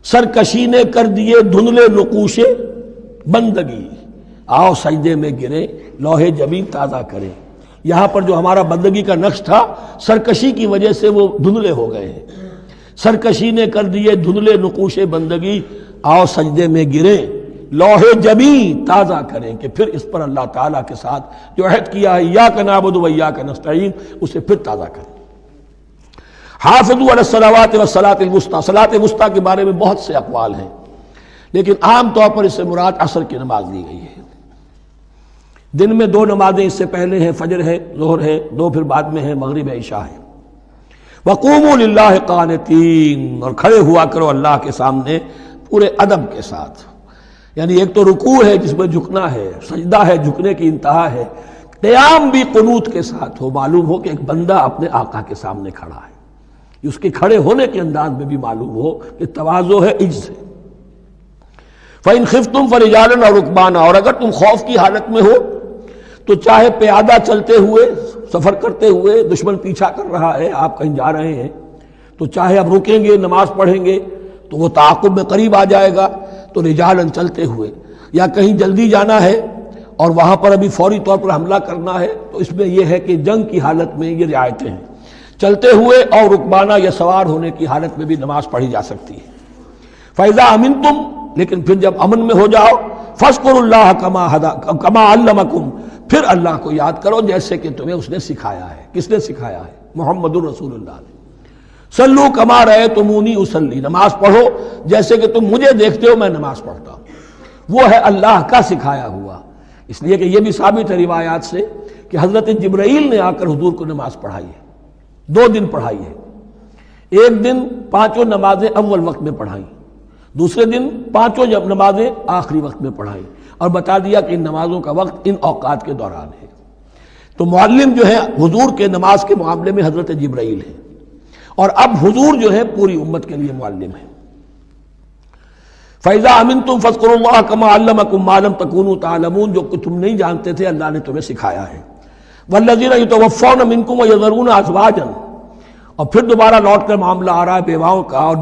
سرکشی نے کر دیے دھندلے نقوش بندگی، آؤ سجدے میں گرے لوح جبی تازہ کریں۔ یہاں پر جو ہمارا بندگی کا نقش تھا، سرکشی کی وجہ سے وہ دھندلے ہو گئے ہیں۔ سرکشی نے کر دیے دھندلے نقوش بندگی، آؤ سجدے میں گرے لوح جبی تازہ کریں، کہ پھر اس پر اللہ تعالیٰ کے ساتھ جو عہد کیا ہے، ایاک نعبد و ایاک نستعین، اسے پھر تازہ کریں۔ حافظوا علی الصلوات والصلاۃ الوسطی، صلاۃ وسطی کے بارے میں بہت سے اقوال ہیں، لیکن عام طور پر اس سے مراد عصر کی نماز لی گئی ہے۔ دن میں 2 نمازیں اس سے پہلے ہیں، فجر ہے، ظہر ہے، 2 پھر بعد میں ہے، مغرب ہے، عشاء ہے۔ وقوموا للہ قانتین، اور کھڑے ہوا کرو اللہ کے سامنے پورے ادب کے ساتھ، یعنی ایک تو رکوع ہے جس میں جھکنا ہے، سجدہ ہے جھکنے کی انتہا ہے، قیام بھی قنوت کے ساتھ ہو، معلوم ہو کہ ایک بندہ اپنے آقا کے سامنے کھڑا ہے، اس کے کھڑے ہونے کے انداز میں بھی معلوم ہو کہ تواضع ہے، عجز ہے۔ فَإِنْ خِفْتُمْ فَرِجَالًا أَوْ رُكْبَانًا، اور اگر تم خوف کی حالت میں ہو تو چاہے پیادہ چلتے ہوئے، سفر کرتے ہوئے، دشمن پیچھا کر رہا ہے، آپ کہیں جا رہے ہیں تو چاہے اب رکیں گے نماز پڑھیں گے تو وہ تعاقب میں قریب آ جائے گا، تو رجالن چلتے ہوئے، یا کہیں جلدی جانا ہے اور وہاں پر ابھی فوری طور پر حملہ کرنا ہے تو اس میں یہ ہے کہ جنگ کی حالت میں یہ رعایتیں ہیں، چلتے ہوئے اور رکبانہ یا سوار ہونے کی حالت میں بھی نماز پڑھی جا سکتی ہے۔ فَإِذَا أَمِنْتُمْ، لیکن پھر جب امن میں ہو جاؤ، فَاذْكُرُوا اللَّهَ كَمَا عَلَّمَكُمْ، پھر اللہ کو یاد کرو جیسے کہ تمہیں اس نے سکھایا ہے۔ کس نے سکھایا ہے؟ محمد الرسول اللہ نے۔ صلو کما رأیتمونی اصلی، نماز پڑھو جیسے کہ تم مجھے دیکھتے ہو میں نماز پڑھتا ہوں۔ وہ ہے اللہ کا سکھایا ہوا، اس لیے کہ یہ بھی ثابت ہے روایات سے کہ حضرت جبرائیل نے آ کر حضور کو نماز پڑھائی ہے، 2 دن پڑھائی ہے۔ ایک دن 5 نمازیں اول وقت میں پڑھائیں، دوسرے دن 5 نمازیں آخری وقت میں پڑھائیں، اور بتا دیا کہ ان نمازوں کا وقت ان اوقات کے دوران ہے۔ تو معلم جو ہے حضور کے نماز کے معاملے میں حضرت جبرائیل ہے، اور اب حضور جو ہے پوری امت کے لیے معلم ہے۔ فَإِذَا أَمِنْتُمْ فَاذْكُرُوا اللَّهَ كَمَا عَلَّمَكُم مَّا لَمْ تَكُونُوا تَعْلَمُونَ، جو کہ تم نہیں جانتے تھے اللہ نے تمہیں سکھایا ہے۔ وَالَّذِينَ يَتَوَفَّوْنَ مِنكُمْ وَيَذَرُونَ أَزْوَاجًا، اور پھر دوبارہ لوٹ کر معاملہ آ رہا ہے بیواؤں کا، اور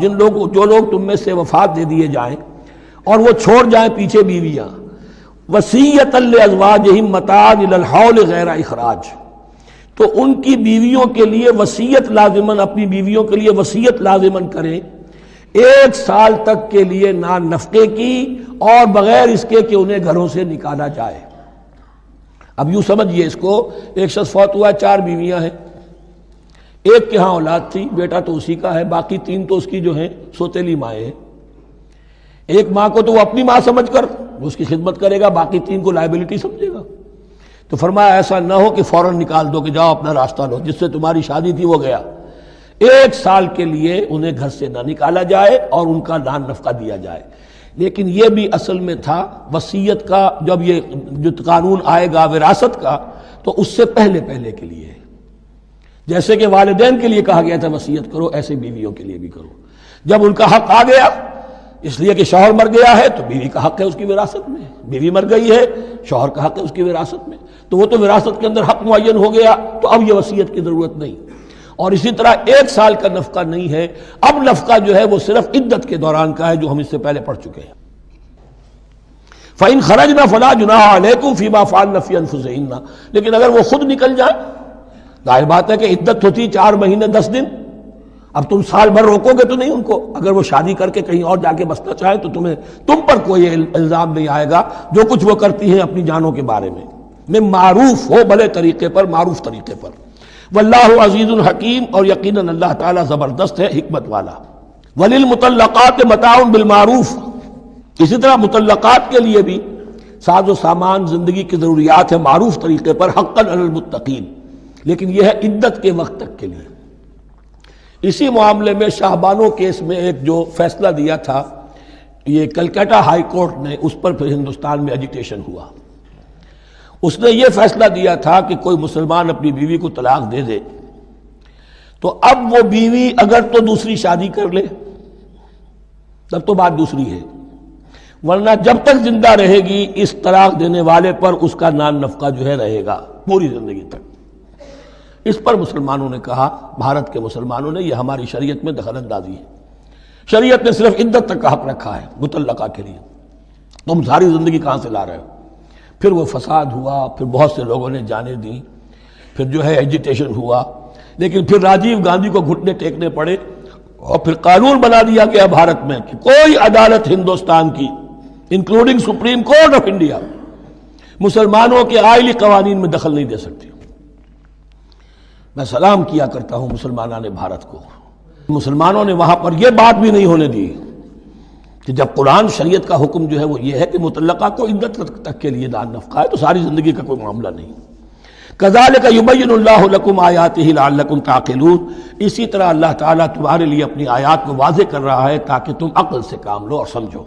جو لوگ تم میں سے وفات دے دیے جائیں اور وہ چھوڑ جائیں پیچھے بیویاں، وصیۃ لازواجہم متاعا الی الحول غیر اخراج، تو ان کی بیویوں کے لیے وصیت لازماً، اپنی بیویوں کے لیے وصیت لازماً کریں 1 سال تک کے لیے نان نفقے کی، اور بغیر اس کے کہ انہیں گھروں سے نکالا جائے۔ اب یوں سمجھیے اس کو، ایک شخص فوت ہوا، 4 بیویاں ہیں، ایک کے ہاں اولاد تھی، بیٹا تو اسی کا ہے، باقی 3 تو اس کی جو ہیں سوتیلی مائیں ہیں۔ ایک ماں کو تو وہ اپنی ماں سمجھ کر اس کی خدمت کرے گا، باقی 3 کو لائبلٹی سمجھے گا۔ تو فرمایا ایسا نہ ہو کہ فوراً نکال دو کہ جاؤ اپنا راستہ لو، جس سے تمہاری شادی تھی وہ گیا۔ 1 سال کے لیے انہیں گھر سے نہ نکالا جائے اور ان کا نان نفقہ دیا جائے۔ لیکن یہ بھی اصل میں تھا وصیت کا، جب یہ جو قانون آئے گا وراثت کا تو اس سے پہلے کے لیے ہے۔ جیسے کہ والدین کے لیے کہا گیا تھا وصیت کرو، ایسے بیویوں کے لیے بھی کرو۔ جب ان کا حق آ گیا، اس لیے کہ شوہر مر گیا ہے تو بیوی کا حق ہے اس کی وراثت میں، بیوی مر گئی ہے شوہر کا حق ہے اس کی وراثت میں، تو وہ تو وراثت کے اندر حق معین ہو گیا، تو اب یہ وصیت کی ضرورت نہیں۔ اور اسی طرح 1 سال کا نفقہ نہیں ہے، اب نفقہ جو ہے وہ صرف عدت کے دوران کا ہے، جو ہم اس سے پہلے پڑھ چکے ہیں۔ فَإِنْ خَرَجْنَ فَلَا جُنَاحَ عَلَيْكُمْ فِي مَا فَعَلْنَ فِي أَنفُسِهِنَّ، لیکن اگر وہ خود نکل جائیں، ظاہر بات ہے کہ عدت ہوتی 4 مہینے 10 دن، اب تم سال بھر روکو گے تو نہیں ان کو، اگر وہ شادی کر کے کہیں اور جا کے بسنا چاہیں تو تم پر کوئی الزام نہیں آئے گا، جو کچھ وہ کرتی ہیں اپنی جانوں کے بارے میں معروف ہو، بھلے طریقے پر، معروف طریقے پر۔ واللہ عزیز الحکیم، اور یقیناً اللہ تعالیٰ زبردست ہے، حکمت والا۔ وللمطلقات متاع بالمعروف، اسی طرح مطلقات کے لیے بھی ساز و سامان زندگی کی ضروریات ہے معروف طریقے پر، حقاً علی المتقین، لیکن یہ ہے عدت کے وقت تک کے لیے۔ اسی معاملے میں شاہ بانو کیس میں ایک جو فیصلہ دیا تھا، یہ کلکتہ ہائی کورٹ نے، اس پر پھر ہندوستان میں ایجیٹیشن ہوا۔ اس نے یہ فیصلہ دیا تھا کہ کوئی مسلمان اپنی بیوی کو طلاق دے دے تو اب وہ بیوی اگر تو دوسری شادی کر لے تب تو بات دوسری ہے، ورنہ جب تک زندہ رہے گی اس طلاق دینے والے پر اس کا نان نفقہ جو ہے رہے گا پوری زندگی تک۔ اس پر مسلمانوں نے کہا، بھارت کے مسلمانوں نے، یہ ہماری شریعت میں دخل اندازی ہے، شریعت نے صرف عدت تک کا حق رکھا ہے مطلقہ کے لیے، تم ساری زندگی کہاں سے لا رہے ہو؟ پھر وہ فساد ہوا، پھر بہت سے لوگوں نے جانیں دیں، پھر جو ہے ایجیٹیشن ہوا، لیکن پھر راجیو گاندھی کو گھٹنے ٹیکنے پڑے، اور پھر قانون بنا دیا گیا بھارت میں کہ کوئی عدالت ہندوستان کی including supreme court of India مسلمانوں کے آئلی قوانین میں دخل نہیں دے سکتی۔ میں سلام کیا کرتا ہوں مسلمانان بھارت کو، مسلمانوں نے وہاں پر یہ بات بھی نہیں ہونے دی کہ جب قرآن شریعت کا حکم جو ہے وہ یہ ہے کہ مطلقہ کو عدت تک کے لیے دان نفقہ ہے تو ساری زندگی کا کوئی معاملہ نہیں. کذالک یبین اللہ لکم آیاتہ لعلکم تعقلون، اسی طرح اللہ تعالیٰ تمہارے لیے اپنی آیات کو واضح کر رہا ہے تاکہ تم عقل سے کام لو اور سمجھو.